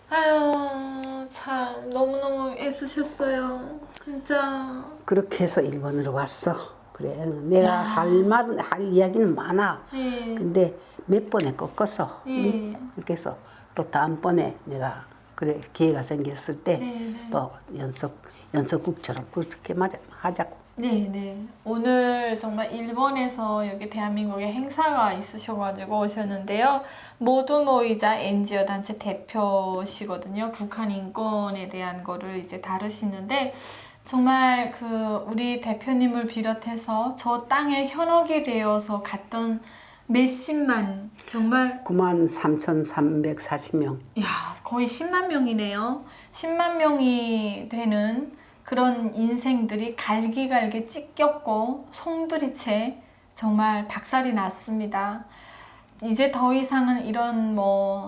아유, 참 너무너무 애쓰셨어요. 진짜. 그렇게 해서 일본으로 왔어. 그래 내가 할 이야기는 많아. 예. 근데 몇 번에 꺾었어. 예. 그렇게 해서 또 다음번에 내가 그래 기회가 생겼을 때 네, 또 연속국처럼 그렇게 하자고. 네. 오늘 정말 일본에서 여기 대한민국에 행사가 있으셔가지고 오셨는데요. 모두 모이자 NGO 단체 대표시거든요. 북한 인권에 대한 거를 이제 다루시는데 정말 우리 대표님을 비롯해서 저 땅에 현혹이 되어서 갔던 몇십만, 정말 93,340명. 야, 거의 10만 명이네요. 10만 명이 되는 그런 인생들이 갈기갈기 찢겼고 송두리째 정말 박살이 났습니다. 이제 더 이상은 이런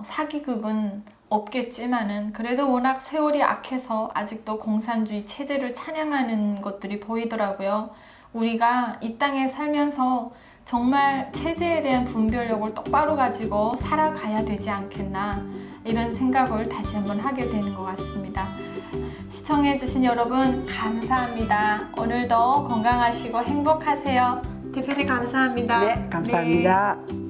사기극은 없겠지만은 그래도 워낙 세월이 악해서 아직도 공산주의 체제를 찬양하는 것들이 보이더라고요. 우리가 이 땅에 살면서 정말 체제에 대한 분별력을 똑바로 가지고 살아가야 되지 않겠나 이런 생각을 다시 한번 하게 되는 것 같습니다. 시청해주신 여러분 감사합니다. 오늘도 건강하시고 행복하세요. 대표님 감사합니다. 네, 감사합니다. 네.